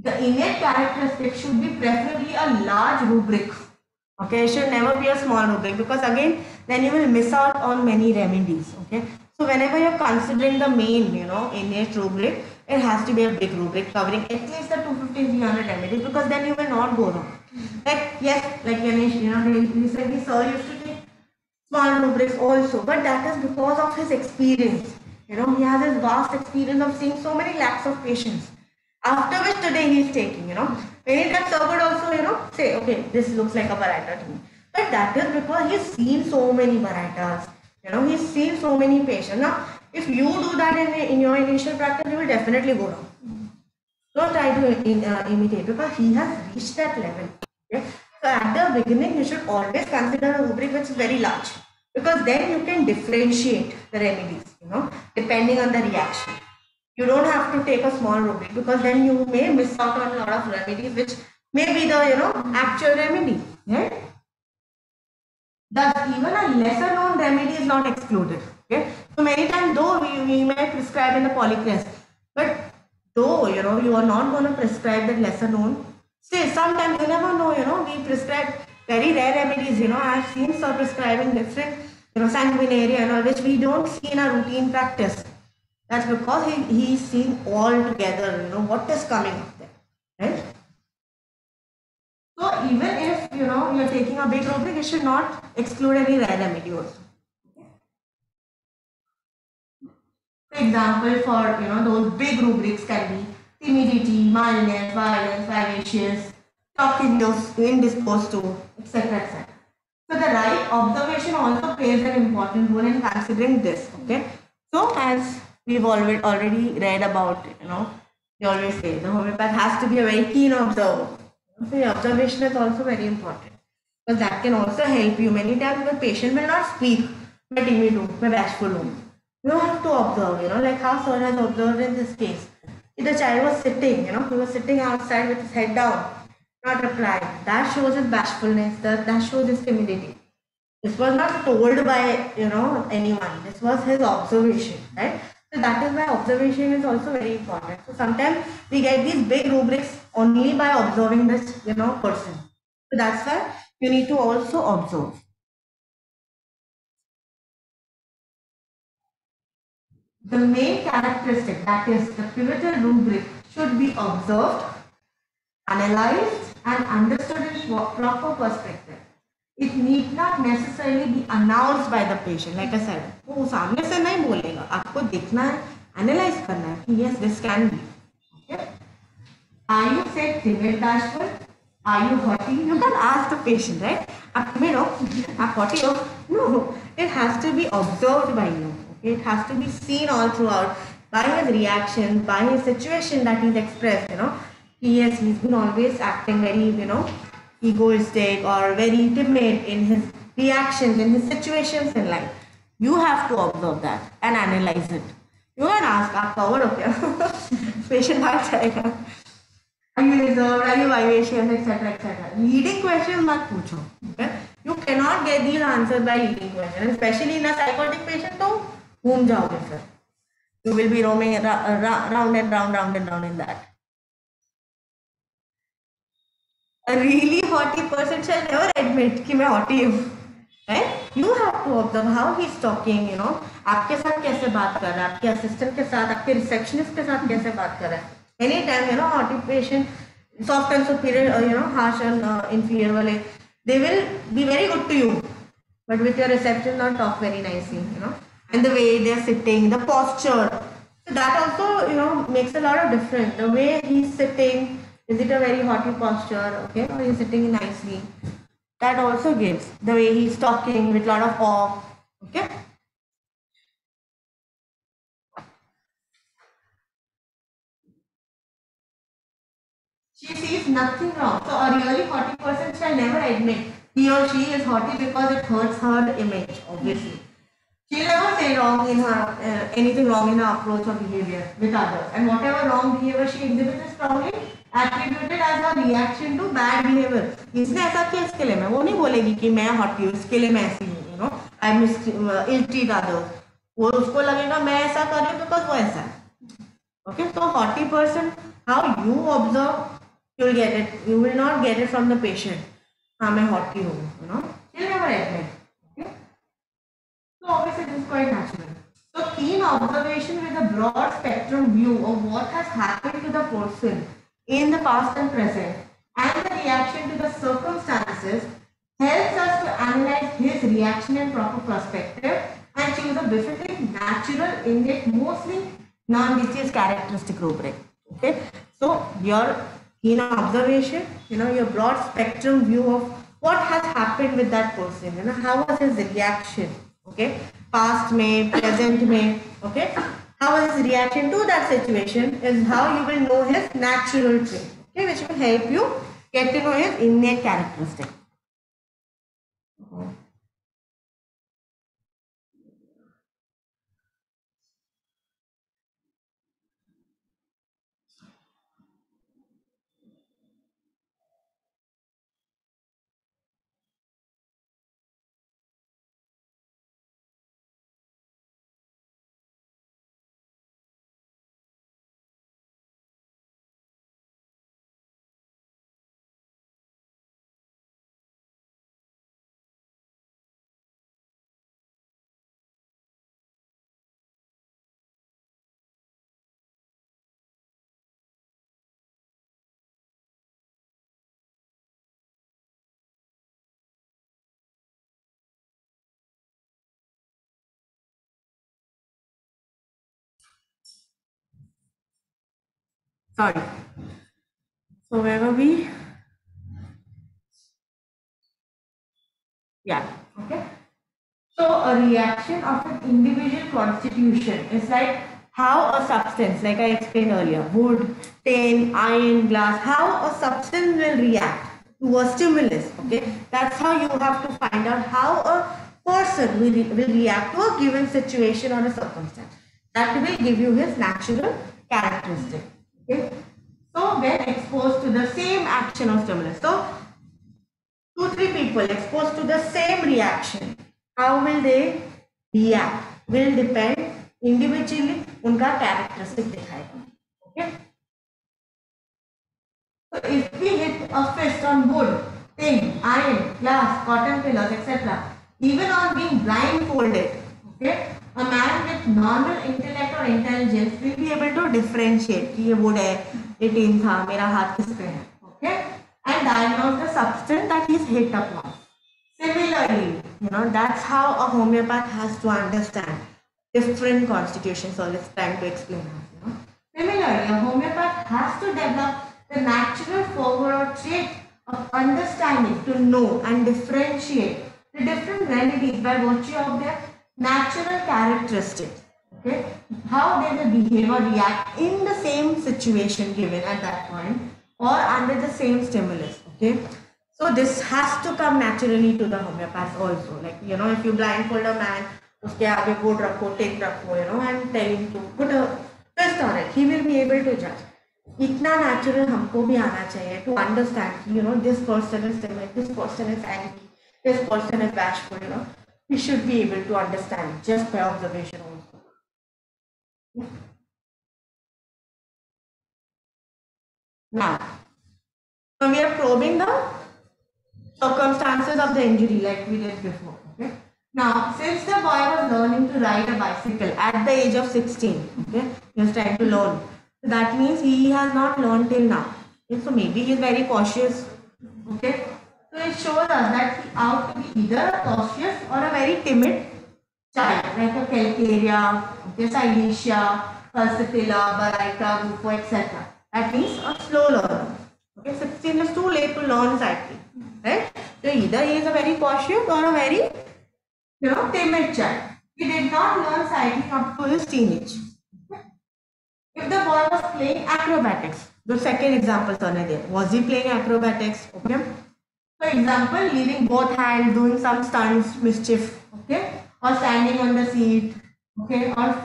the innate characteristic should be preferably a large rubric. Okay, it should never be a small rubric, because again then you will miss out on many remedies. Okay, so whenever you're considering the main innate rubric, it has to be a big rubric covering at least the 250-300 remedies, because then you will not go wrong. Like yes, like Ganesh, recently sir used to take small rubrics also, but that is because of his experience. He has this vast experience of seeing so many lakhs of patients. After which today he is taking, many times sir would also, say, okay, this looks like a Pareto to me. But that is because he's seen so many Paretos, he's seen so many patients. Now, if you do that in your initial practice, you will definitely go wrong. Don't try to imitate, because he has reached that level. Okay? So at the beginning, you should always consider a rubric which is very large, because then you can differentiate the remedies, depending on the reaction. You don't have to take a small rubric, because then you may miss out on a lot of remedies which may be the actual remedy. Right? Thus, even a lesser known remedy is not excluded. Okay? So many times though we may prescribe in the polycrest, but though you are not going to prescribe that lesser known, say sometimes you never know, we prescribe very rare remedies. I have seen sir prescribing different sanguinaria and all, which we don't see in our routine practice. That's because he's seeing all together, what is coming up there, right? So even if you're taking a big rubric, you should not exclude any rare remedy also. For example, for those big rubrics can be timidity, mildness, violence, vivacious, talk indisposed to, etc., etc. So the right observation also plays an important role in considering this. Okay, so as we've already read about, they always say the homeopath has to be a very keen observer. So the observation is also very important, because that can also help you. Many times the patient will not speak, मैं timid हूँ, मैं bashful हूँ. You have to observe, like how sir has observed in this case. The child was sitting, he was sitting outside with his head down, not replying. That shows his bashfulness, that shows his timidity. This was not told by, anyone. This was his observation, right? So that is why observation is also very important. So sometimes we get these big rubrics only by observing this, person. So that's why you need to also observe. The main characteristic, that is the pivotal rubric, should be observed, analyzed and understood in proper perspective. It need not necessarily be announced by the patient. Like I said, वो सामने से नहीं बोलेगा, आपको देखना है, analyze करना है कि yes, this can be. Okay? Are you say timid, bashful? Are you haughty? You can ask the patient, right? आप timid हो, आप haughty हो? No, it has to be observed by you. Okay? It has to be seen all throughout by his reactions, by his situation that he's expressed. Yes, he's been always acting very, egoistic or very timid in his reactions, in his situations in life. You have to observe that and analyze it. You can ask, आप cover हो क्या? Patient भाग जाएगा. Are you reserved? Are you vivacious, etc., etc. Leading questions मत पूछो. Okay? You cannot get these answers by leading questions, especially in a psychotic patient. तो घूम जाओगे फिर. You will be roaming round and round in that. A really haughty person shall never admit कि मैं haughty हूँ. Right? You have to observe how he's talking. You know, आपके साथ कैसे बात कर रहा है, आपके assistant के साथ, आपके receptionist के साथ कैसे बात कर रहा है. Anytime, you know, haughty patient, soft and superior, you know, harsh and inferior वाले, they will be very good to you, but with your reception not talk very nicely, you know, and the way they are sitting, the posture, so that also, you know, makes a lot of difference. The way he's sitting, is it a very haughty posture, okay, or he's sitting nicely? That also gives. The way he's talking with a lot of awe, okay. She sees nothing wrong. So a really haughty person shall never admit he or she is haughty because it hurts her image, obviously. She'll never say wrong in her anything wrong in her approach or behavior with others. And whatever wrong behavior she exhibits is strongly attributed as a reaction to bad behavior. इसने ऐसा किया इसके लिए मैं वो नहीं बोलेगी कि मैं haughty हूँ इसके लिए मैं ऐसी हूँ, you know, I ill treat others. वो उसको लगेगा मैं ऐसा कर रही हूँ because वो ऐसा है. Okay, so haughty person, how you observe, you'll get it. You will not get it from the patient. हाँ मैं haughty हूँ, you know. You'll never admit. Okay. So obviously this is quite natural. So keen observation with a broad spectrum view of what has happened to the person in the past and present, and the reaction to the circumstances helps us to analyze his reaction in proper perspective and choose a befitting, natural, innate, mostly non-disease characteristic rubric. Okay, so your keen observation, you know, your broad spectrum view of what has happened with that person, you know, how was his reaction, okay, past may, present may, okay, how was his reaction to that situation is how you will know his natural trait, okay, which will help you get to know his innate characteristic. Sorry. So where were we? Yeah. Okay. So a reaction of an individual constitution is like how a substance, like I explained earlier, wood, tin, iron, glass, how a substance will react to a stimulus. Okay, that's how you have to find out how a person will react to a given situation or a circumstance. That will give you his natural characteristic. Okay, so when exposed to the same action or stimulus, so 2-3 people exposed to the same reaction, how will they react will depend individually उनका characteristic दिखाएगा. Okay. So if we hit a fist on wood, tin, iron, glass, cotton pillows, etc., even on being blindfolded, okay, a man with normal intellect or intelligence will be able to differentiate कि ये wood है, ये tin था, मेरा हाथ किस पे है, okay, and diagnose the substance that he's hit upon. Similarly, you know, that's how a homeopath has to understand different constitutions. So let's try to explain that. You know, similarly, a homeopath has to develop the natural fervor or trait of understanding to know and differentiate the different remedies by virtue of their natural characteristics. Okay, how they will behave or react in the same situation given at that point or under the same stimulus. Okay. So So this has to come naturally to the homeopath also. Like, you know, if you blindfold a man, उसके आगे board रखो, tape रखो, you know, and tell him to put a twist on it, he will be able to judge. इतना natural हमको भी आना चाहिए to understand, you know, this person is timid, this person is angry, this person is bashful, you know. We should be able to understand just by observation also. Now, so we are probing the circumstances of the injury like we did before. Okay. Now, since the boy was learning to ride a bicycle at the age of 16, okay, he was trying to learn. So that means he has not learned till now. Okay, so maybe he is very cautious. Okay. So it shows us that he ought to be either a cautious or a very timid child, like a Calcaria, okay, Silesia, Pulsatilla, Baraita, Bufo, etc. That means a slow learner. Okay, 16 is too late to learn cycling, right? So either he is a very cautious or a very, you know, timid child. He did not learn cycling up to his teenage. Okay. If the boy was playing acrobatics, the second example there, was he playing acrobatics? Okay. For example, leaving both hands, doing some stunts, mischief, okay, or standing on the seat, okay, or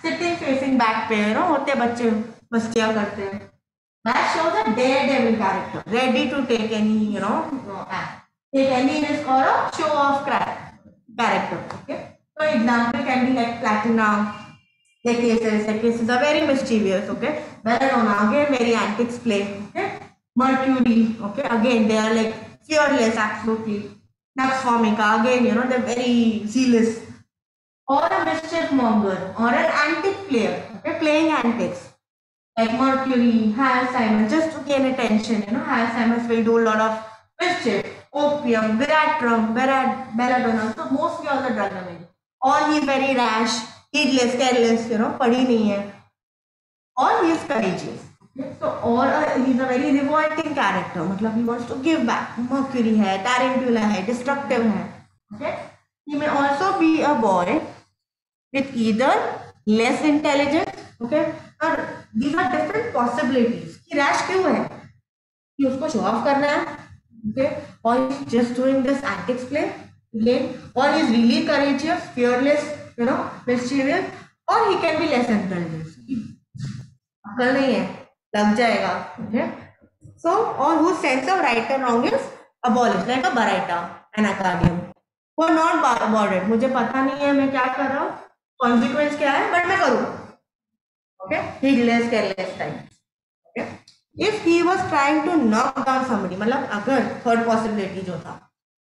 sitting facing back पे, you know, होते बच्चे मस्तियाँ करते हैं. That shows a daredevil character, ready to take any, you know, take any risk or a show off character. Okay. So example can be like Platina. Their cases are very mischievous. Okay. Belladonna, again very antics play. Okay. Mercury. Okay. Again they are like fearless, absolutely. Nux Vomica, again, you know, they're very zealous. Or a mischief monger, or an antic player, okay, playing antics. Like Mercury, Hyoscyamus, just to gain attention, you know, Hyoscyamus will do a lot of mischief. Opium, Viratrum, Belladonna, so mostly all the drug damage. Or he is very rash, heedless, careless, you know, padhi nahi hai. Or he is courageous. Okay? So, or he is a very revolting character, मतलब he wants to give back. Mercury है, Tarantula है, destructive है. Okay? He may also be a boy with either less intelligence, okay, और these are different possibilities. कि rash क्यों है? कि उसको show off करना है, okay, or he's just doing this antics play again, or he's really courageous, fearless, you know, mischievous, or he can be less intelligent. अकल नहीं है, लग जाएगा, okay. So, or whose sense of right and wrong is abolished, like a Baraita, an Acadium, who are not bothered. मुझे पता नहीं है मैं क्या कर रहा हूँ, consequence क्या है, but मैं करूँगा. Okay, heedless, careless type. Okay, if he was trying to knock down somebody, मतलब अगर third possibility जो था,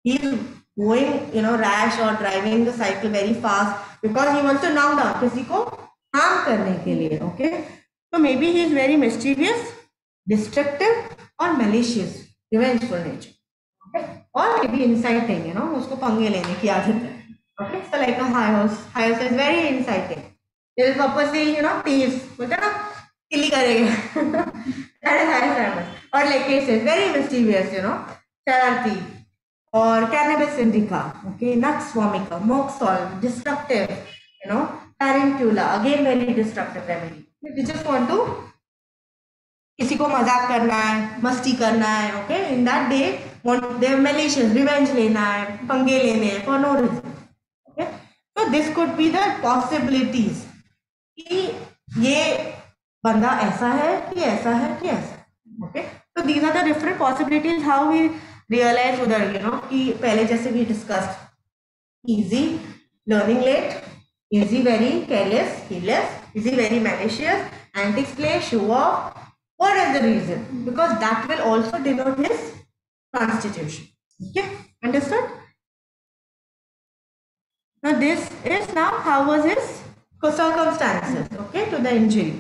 he is going, you know, rash or driving the cycle very fast because he wants to knock down किसी को harm करने के लिए. Okay, so maybe he is very mischievous, destructive or malicious, revengeful nature. Okay, or maybe inciting, you know, उसको पंगे लेने की आदत है. Okay, so like a Hyos is very inciting. It is purposely, you know, thieves, बोलते ना, killing करेंगे. That is Hyoscyamus. Or like cases, very mischievous, you know, Chararti, or Cannabis indica, okay, Nux Vomica, Moxol, destructive, you know, Tarantula, again very destructive remedy. We just want to किसी को मजाक करना है, मस्ती करना है, okay, in that day, want they malicious, revenge लेना है, पंगे लेने हैं, for no reason. Okay, so this could be the possibilities. कि ये बंदा ऐसा है कि ऐसा है कि ऐसा. Okay, so these are the different possibilities how we realize whether, you know, कि पहले जैसे we discussed, easy, learning late, easy very careless, heedless, easy very malicious, antics play, show off. What is the reason? Because that will also denote his constitution. Okay, understood? Now this is now how was his circumstances, okay, to the injury.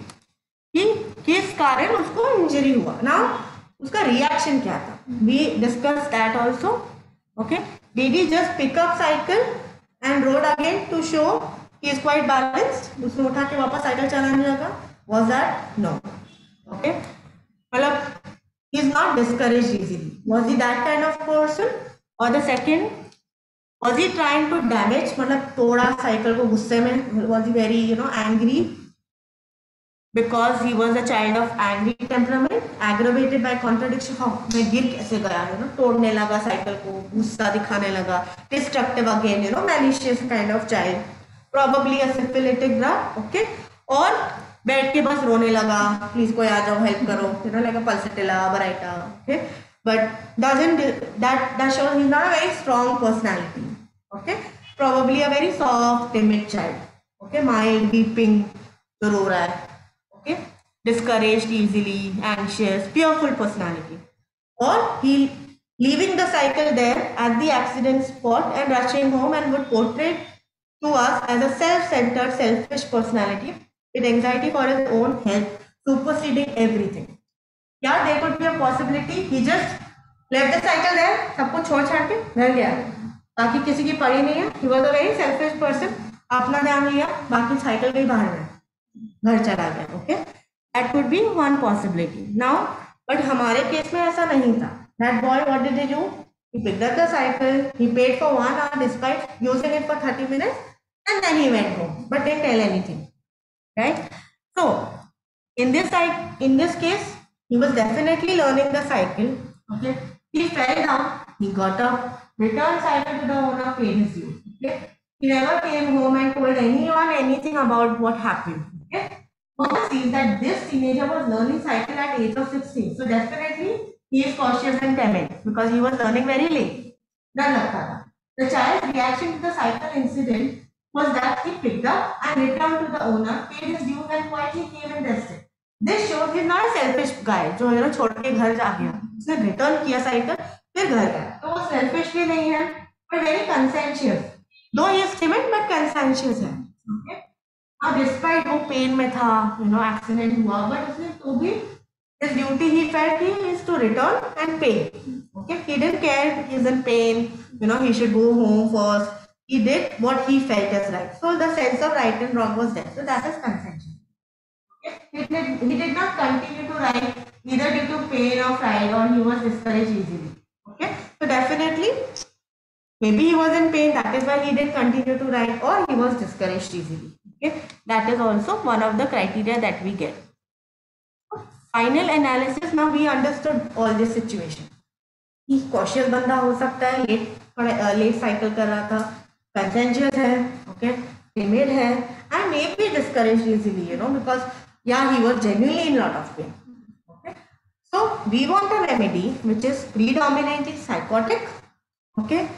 कि किस कारण उसको injury हुआ. Now उसका reaction क्या था? We discussed that also. Okay, did he just pick up cycle and rode again to show he is quite balanced? उसने उठा के वापस साइकिल चलाने लगा? Was that? No. Okay, मतलब he is not discouraged easily. Was he that kind of person? Or the second, was he trying to damage, मतलब तोड़ा cycle को गुस्से में? Was he very, you know, angry? because he was a child of angry temperament, aggravated by contradiction. मैं गिर कैसे गया, तोड़ने लगा साइकिल को, गुस्सा दिखाने लगा, destructive again, malicious kind of child, probably a syphilitic drug, okay, और बैठ के बस रोने लगा, प्लीज कोई आ जाओ हेल्प करो, like a pulsatilla, baraita, okay, but that shows he's not a very strong personality, okay, probably a very soft, timid child, okay, mild, weeping, तो रो रहा है, okay, discouraged easily, anxious, fearful personality, or he leaving the cycle there at the accident spot and rushing home and would portray to us as a self-centered, selfish personality with anxiety for his own health, superseding everything. Yeah, there could be a possibility he just left the cycle there, सब कुछ छोड़ छाड़ के घर गया, बाकी किसी की पड़ी नहीं है. He was a very selfish person, अपना ध्यान लिया, बाकी साइकिल भी बाहर गया, घर चला गया. Okay, that could be one possibility. Now, but हमारे केस में ऐसा नहीं था. That boy, what did he do? He picked up the cycle, he paid for 1 hour despite using it for 30 minutes, and then he went home, but didn't tell anything, right? So, in this case, he was definitely learning the cycle, okay? He fell down, he got up, returned cycle to the owner, paid his dues, okay? He never came home and told anyone anything about what happened, okay? Mama sees that this teenager was learning cycle at age of 16, so definitely he is cautious and timid because he was learning very late. डर लगता था. The child's reaction to the cycle incident was that he picked up and returned to the owner, paid his dues and quietly came and rested. This shows he's not a selfish guy जो छोड़ के घर जा गया. उसने return किया cycle, फिर घर गया. तो वो selfish भी नहीं है, but very conscientious. Though he is timid, but conscientious है. Okay. अब डिस्पाइट वो पेन में था, एक्सीडेंट हुआ, बट उसने तो भी his duty he felt is to return and pay. Okay, he didn't care if he's in pain, he should go home first. He did what he felt is right. So the sense of right and wrong was there. So that is consensual. Okay, he did not continue to write either due to pain or pride, or he was discouraged easily. Okay, so definitely maybe he was in pain, that is why he didn't continue to write, or he was discouraged easily. Okay, that is also one of the criteria that we get. Final analysis, now we understood all this situation. He cautious बंदा हो सकता है, late cycle कर रहा था, conscientious है, okay, timid है, and maybe discouraged easily, because he was genuinely in lot of pain. Okay, so we want a remedy which is predominantly psychotic. Okay,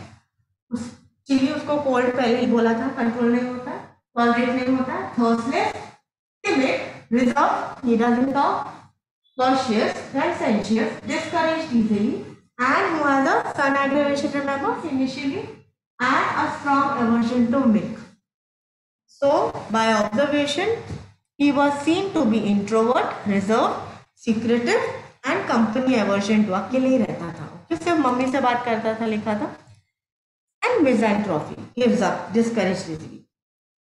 chilli उसको cold पहले ही बोला था, control नहीं होता है, tolerate नहीं होता है, thirstless, timid, reserved, he doesn't talk, cautious, conscientious, discouraged easily, and who has a sun aggravation, remember, initially, and a strong aversion to milk. So, by observation, he was seen to be introvert, reserved, secretive, and company aversion to, अकेले ही रहता था, सिर्फ mummy से बात करता था, लिखा था, and misanthropy, gives up, discouraged easily.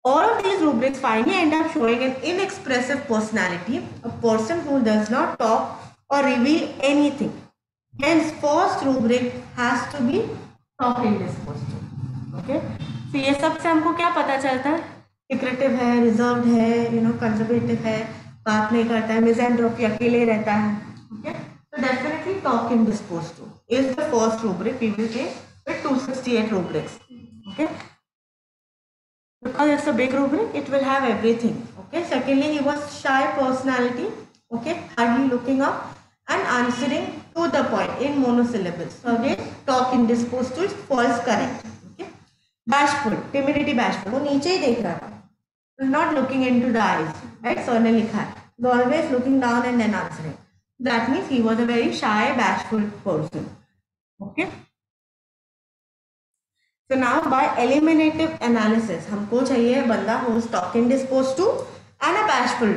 All of these rubrics finally end up showing an inexpressive personality, a person who does not talk or reveal anything. Hence, first rubric has to be talk indisposed. Okay? So, ये सब से हमको क्या पता चलता है? Secretive है, reserved है, conservative है, बात नहीं करता है, misanthropy, अकेले रहता है. Okay? So, definitely talk indisposed is the first rubric we will take with 268 rubrics. Okay? Because it's a big rubric, it will have everything. Okay. Secondly, he was shy personality. Okay, hardly looking up and answering to the point in monosyllables. So again, talk indisposed to is false correct. Okay. Bashful, timidity, bashful. वो नीचे ही देख रहा था. Not looking into the eyes. Right. So ने लिखा है. Always looking down and then answering. That means he was a very shy, bashful person. Okay. So now by eliminative analysis, हमको चाहिए बंदा who is talk indisposed to and a bashful,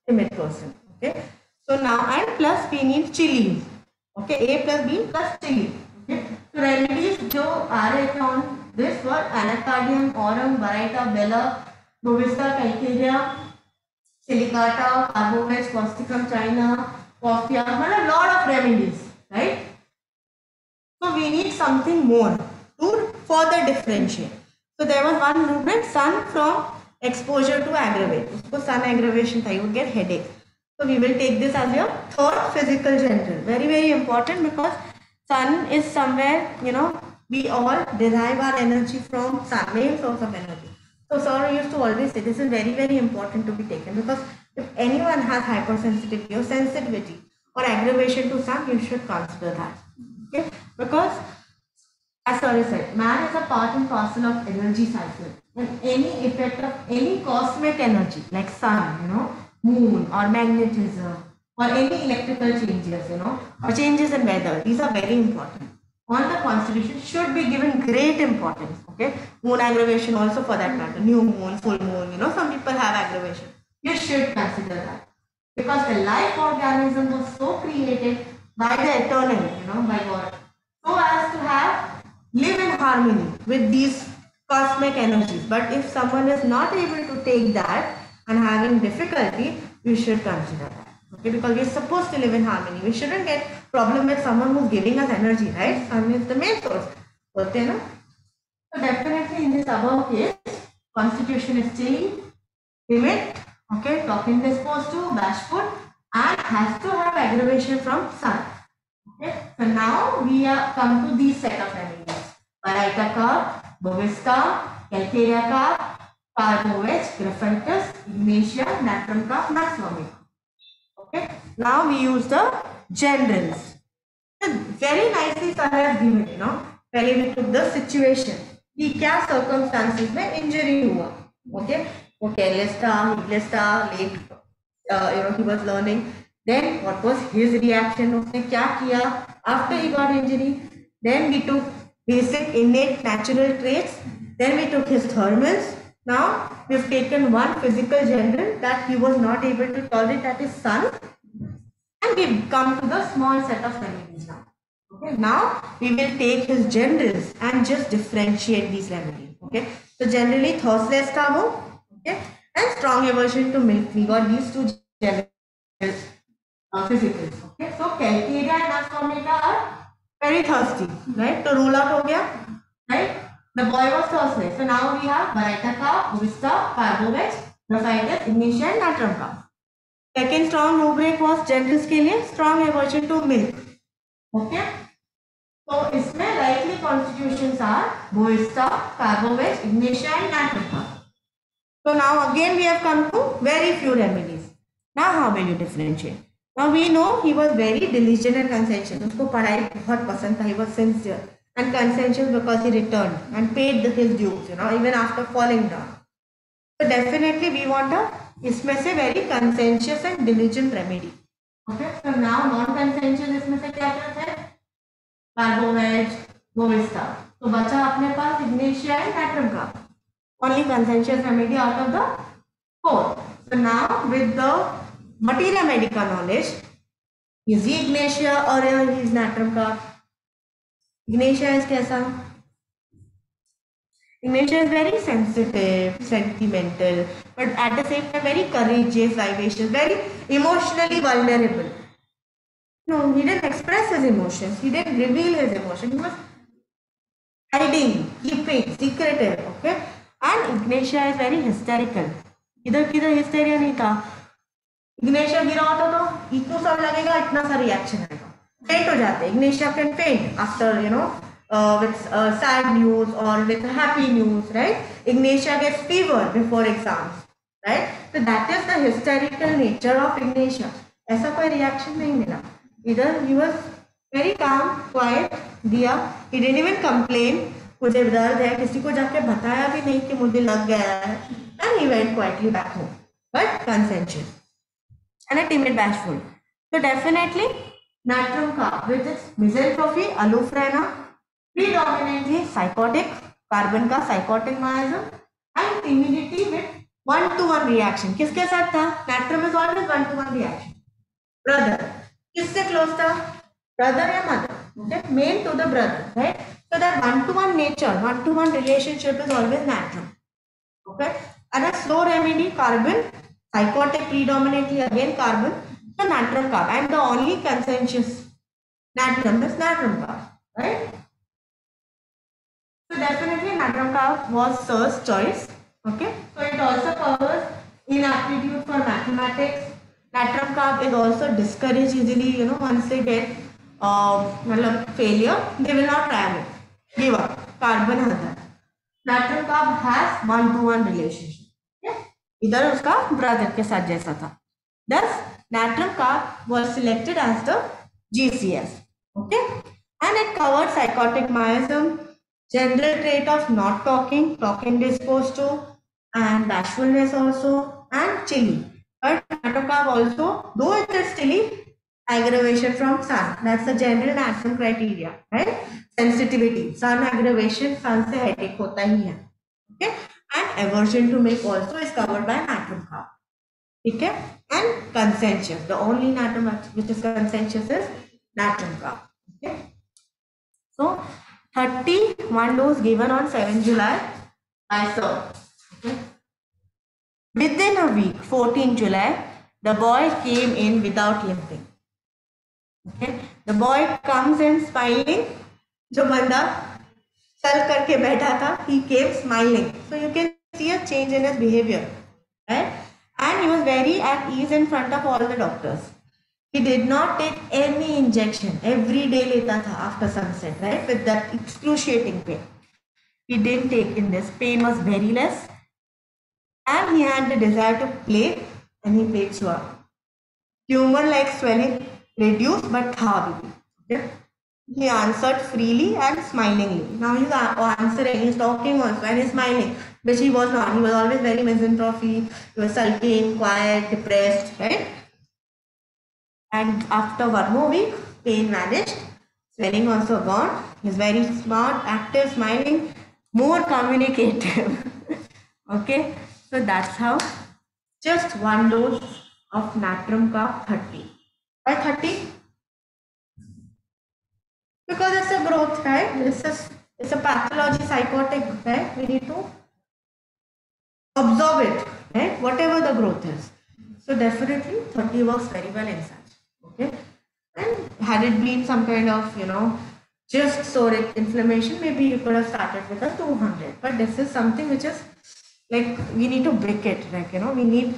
timid person. Okay. So now and plus we need chilies. Okay. A plus B plus chili. Okay. So remedies जो आ रहे थे on this were anacardium, aurum, baraita, bella, bovista, calcarea, silicata, carbomex, causticum, china, coffea. मतलब lot of remedies, right? So we need something more to further differentiate. So there was one rubric, sun from exposure to aggravate. उसको sun aggravation था, you would get headache. So we will take this as your third physical general. Very, very important, because sun is somewhere, we all derive our energy from sun, main source of energy. So sir used to always say this is very, very important to be taken, because if anyone has hypersensitivity or sensitivity or aggravation to sun, you should consider that. Okay, because as sir said, man is a part and parcel of energy cycle, and any effect of any cosmic energy like sun, moon or magnetism or any electrical changes, or changes in weather, these are very important. On the constitution should be given great importance. Okay, moon aggravation also for that matter, new moon, full moon, some people have aggravation. You should consider that, because the life organism was so created by the eternal, by God, so as to have live in harmony with these cosmic energies. But if someone is not able to take that and having difficulty, we should consider that. Okay, because we're supposed to live in harmony. We shouldn't get problem with someone who's giving us energy, right? Sun is the main source. Okay, no? So definitely in this above case, constitution is chilly, timid, okay, talking disposed to, bashful, and has to have aggravation from sun. Okay, so now we are come to these set of remedies. Baryta carp, Bovista, Calcarea carp, Carbovage, Graphitis, Ignatia, Natrum carp, Nux vomica. Okay, now we use the generals. Very nicely sir has given, पहले we took the situation कि क्या circumstances में injury हुआ. Okay, वो careless था, heedless था, late, he was learning. Then what was his reaction? उसने क्या किया after he got injury? Then we took basic innate natural traits. Then we took his thermals. Now we have taken one physical general that he was not able to tolerate, that is sun. And we come to the small set of remedies now. Okay, now we will take his generals and just differentiate these remedies. Okay, so generally thirstless था वो, okay, and strong aversion to milk. We got these two generals, physicals. Okay, so Calcarea and Nux vomica are very thirsty, right? So rule out हो गया, right? The boy was thirstless. So now we have Baryta carp, Bovista, Carbovage, Graphitis, Ignatia, and Natrum carp. Second strong no break was generals के लिए strong aversion to milk. Okay. So इसमें likely constitutions are Bovista, Carbovage, Ignatia, and Natrum carp. So now again we have come to very few remedies. Now how will you differentiate? Now we know he was very diligent and conscientious. उसको पढ़ाई बहुत पसंद था. He was sincere and conscientious because he returned and paid his dues, even after falling down. So definitely we want a इसमें से very conscientious and diligent remedy. Okay. So now non-conscientious इसमें से क्या क्या है? Carbovage, Bovista. तो बचा अपने पास Ignatia and Natrum carp. Only conscientious remedy out of the four. So now with the materia medica knowledge, is he Ignatia or he is Natrum carp? Ignatia is कैसा? Ignatia is very sensitive, sentimental, but at the same time very courageous, vivacious, very emotionally vulnerable. No, he didn't express his emotions. He didn't reveal his emotions. He was hiding, keeping, secretive. Okay, and Ignatia is very hysterical. इधर किधर hysteria नहीं था. Ignatia गिरा होता तो इतना सब लगेगा, इतना सा reaction आएगा. Faint हो जाते. Ignatia can faint after with sad news or with happy news, right? Ignatia gets fever before exams, right? So that is the hysterical nature of Ignatia. ऐसा कोई reaction नहीं मिला. Either he was very calm, quiet, दिया. He didn't even complain. मुझे दर्द है, किसी को जाके बताया भी नहीं कि मुझे लग गया है. And he went quietly back home. But conscientious and a timid, bashful. So definitely Natrum carp with its misanthropy, aloof predominantly psychotic, carbon का psychotic miasm, and timidity with one-to-one reaction. किसके साथ था? Natrum is always one-to-one reaction. Brother, किससे close था? Brother या mother? Okay, main to the brother, right? So that one-to-one nature, one-to-one relationship is always Natrum. Okay, and a slow remedy, carbon, psychotic predominantly again carbon, so Natrum carp, and the only conscientious Natrum is Natrum carp, right? So definitely Natrum carp was Sir's choice. Okay, so it also covers inaptitude for mathematics, Natrum carb is also discouraged easily, once they get failure, they will not try it. Give up. Carbon आता है. Natrum carb has 1-to-1 relationship. Okay? इधर उसका brother के साथ जैसा था. Thus, natrum carb was selected as the GCS. Okay? And it covered psychotic miasm, general trait of not talking disposed to, and bashfulness also, and chilly. But natrum carb also, though it is chilly, aggravation from sun. That's the general natrum criteria, right? Sensitivity, sun aggravation, sun से headache होता ही है. Okay? And aversion to milk also is covered by natrum carb. Okay? And conscientious. The only natrum which is conscientious is natrum carb. Okay? So 31 dose given on 7 July by Sir. Okay? Within a week, 14 July, the boy came in without limping. Okay? The boy comes in smiling. जो बंदा चल करके बैठा था, he came smiling. So you can see a change in his behavior, right? And he was very at ease in front of all the doctors. He did not take any injection. Every day लेता था after sunset, right? With that excruciating pain. He didn't take in this. Pain was very less. And he had the desire to play, and he played throughout. Tumor-like swelling reduced, but था अभी. Okay? He answered freely and smilingly. Now he's answering, he's talking also, and he's smiling. But he was not. He was always very misanthropy. He was sulking, quiet, depressed, right? And after 1 more week, pain vanished. Swelling also gone. He's very smart, active, smiling, more communicative. Okay? So that's how just 1 dose of natrum carb 30. Why 30? Because it's a growth, right? It's a pathology, psychotic, right? We need to absorb it, right? Whatever the growth is. So definitely 30 works very well in such. Okay? And had it been some kind of, just psoriatic inflammation, maybe you could have started with a 200. But this is something which is like, we need to break it, like, we need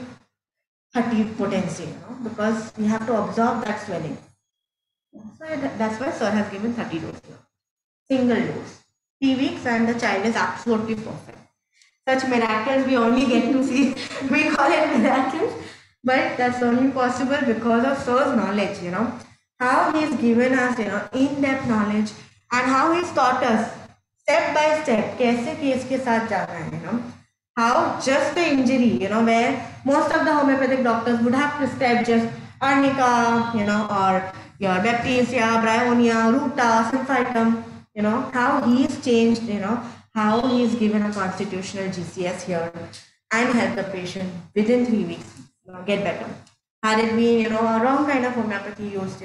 30 potency, because we have to absorb that swelling. So that's why Sir has given 30 doses here. Single dose. 3 weeks and the child is absolutely perfect. Such miracles we only get to see. We call it miracles. But that's only possible because of Sir's knowledge, How he's given us, in-depth knowledge, and how he's taught us step by step कैसे case के साथ जाना है, How just the injury, where most of the homeopathic doctors would have prescribed just arnica, or your bacteria, bryonia, ruta, sulfitum, how he's changed, how he's given a constitutional GCS here and help the patient within 3 weeks, get better. Had it been, a wrong kind of homeopathy used,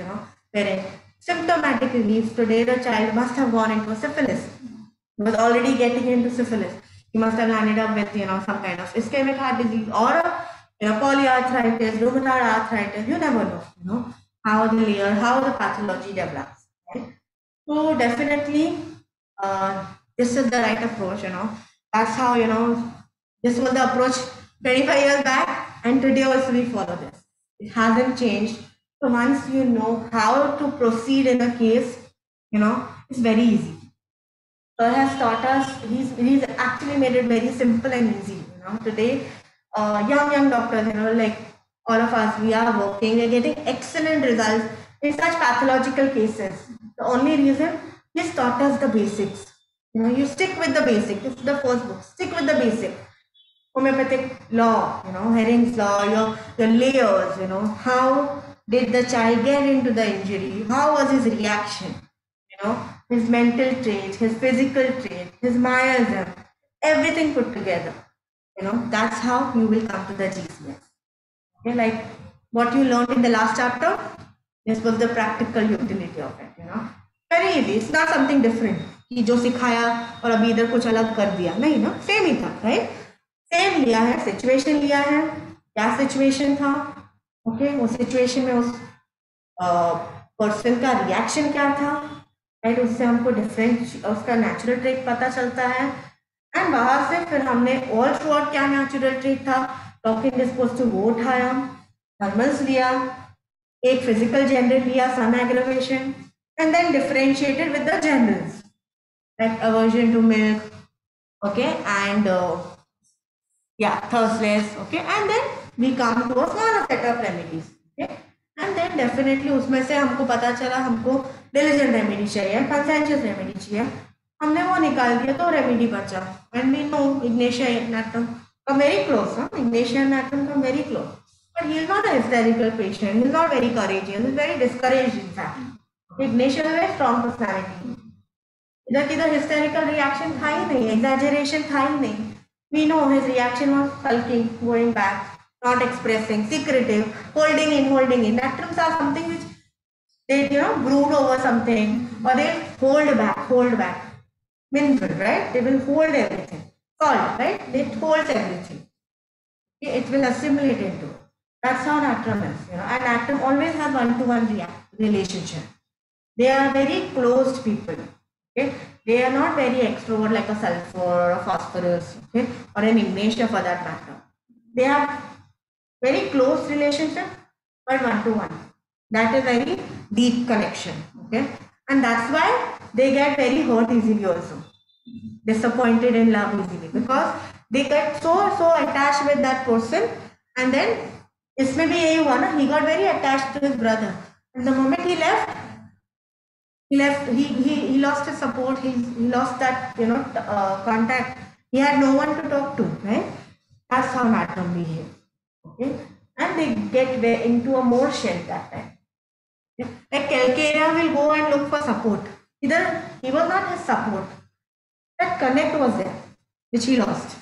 wherein symptomatic relief, today the child must have gone into syphilis. He was already getting into syphilis. He must have landed up with, some kind of ischemic heart disease or a, polyarthritis, rheumatoid arthritis. You never know, how the pathology develops. Right? So definitely, this is the right approach. That's how this was the approach 25 years back, and today also we follow this. It hasn't changed. So once you know how to proceed in a case, it's very easy. Sir has taught us. He's actually made it very simple and easy. Today, young doctors, like all of us, we are working. We're getting excellent results in such pathological cases. The only reason he's taught us the basics. You stick with the basic. This is the first book. Stick with the basic. Homeopathic law, Herring's law, your layers, how did the child get into the injury? How was his reaction? His mental trait, his physical trait, his miasm, everything put together. That's how you will come to the GCS. Okay, like what you learned in the last chapter, this was the practical utility of it, Very easy. It's not something different. कि जो सिखाया और अभी इधर कुछ अलग कर दिया नहीं ना, सेम ही था, राइट? सेम लिया है, सिचुएशन लिया है, क्या सिचुएशन था, ओके, उस सिचुएशन में उस पर्सन का रिएक्शन क्या था, राइट? उससे हमको डिफरेंट उसका नेचुरल ट्रेट पता चलता है, एंड बाहर से फिर हमने ऑल थ्रू आउट क्या नेचुरल ट्रेट था, टॉकिंग डिस्पोज टू वो उठाया, Thermals लिया, एक physical general लिया, sun aggravation, and then differentiated with the generals like aversion to milk, okay, and yeah, thirstless, okay, and then we come to a smaller set of remedies, okay, and then definitely उसमें से हमको पता चला हमको diligent remedy चाहिए, conscientious remedy चाहिए, हमने वो निकाल दिया तो remedy बचा, and we know Ignatia and Atom come very close, huh? Ignatia and Atom come very close, but he is not a hysterical patient, he is not very courageous, he is very discouraged in fact. Ignatia is a very strong personality. इधर किधर hysterical reaction था ही नहीं, exaggeration था ही नहीं. We know his reaction was sulking, going back, not expressing, secretive, holding in. Tantrums are something which they brood over something or they hold back. Mineral, right? They will hold everything. Salt, right? It holds everything. Okay, it will assimilate into it. That's how Natrum is, and Natrum always have one-to-one relationship. They are very closed people. Okay, they are not very extrovert like a sulfur or a phosphorus, okay, or an Ignatia for that matter. They have very close relationship, but one-to-one. That is very deep connection, okay, and that's why they get very hurt easily also, disappointed in love easily, because they get so attached with that person, and then इसमें भी यही हुआ ना, he got very attached to his brother, and the moment he left, he lost his support, he lost that contact, he had no one to talk to, right? That's how Natrum behave, okay, and they get into a more shell that time. Okay? Like Calcaria will go and look for support, either he was not his support, that connect was there which he lost,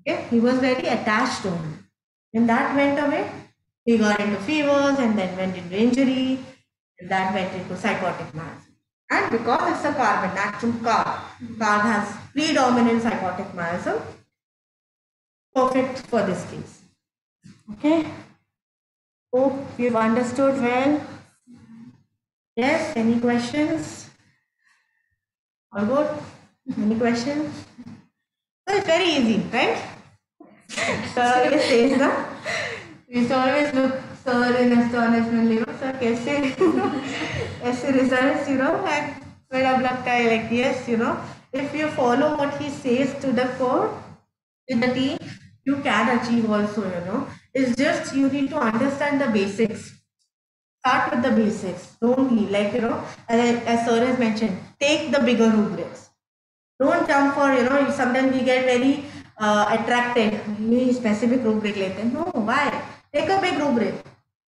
okay, he was very attached to him, when that went away he got into fevers and then went into injury, and that went into psychotic mass. And because it's a carbon, Natrum carb has predominant psychotic miasm, perfect for this case. Okay, hope you've understood well. Yes, any questions? All good? Any questions? So it's very easy, right? Sir always says that. We used to always look sir in astonishment, sir कैसे ऐसे results, and फिर अब लगता है like yes, if you follow what he says to the core, with the team, you can achieve also, It's just you need to understand the basics. Start with the basics. Don't leave, like, as sir has mentioned, take the bigger rubrics. Don't jump for, sometimes we get very attracted. ये specific rubric लेते हैं. No, why? Take a big rubric.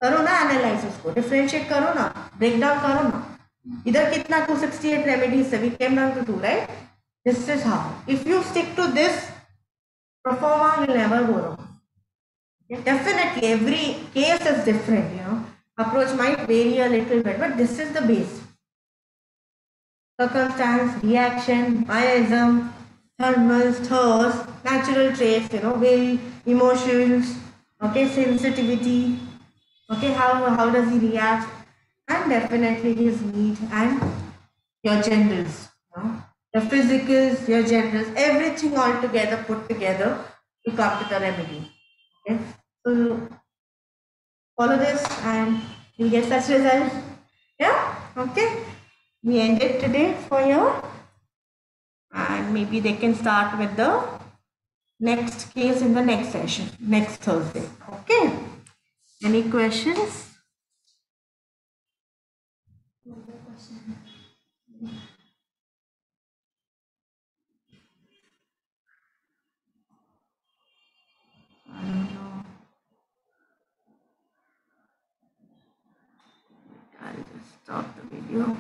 करो ना analyze उसको, differentiate करो ना, break down करो ना. इधर कितना 268 remedies है, we came down to 2, right? This is how. If you stick to this, performer will never go wrong. Definitely, every case is different, Approach might vary a little bit, but this is the base. Circumstance, reaction, biasm, thermals, thirst, natural traits, will, emotions, okay, sensitivity, okay, how does he react, and definitely his need and your generals, the physicals, your generals, everything all together, put together to come to the remedy. Okay, so follow this and you'll get such results. Yeah, okay. We ended today for you, and maybe they can start with the next case in the next session, next Thursday. Okay. Any questions? I don't know. I'll just stop the video.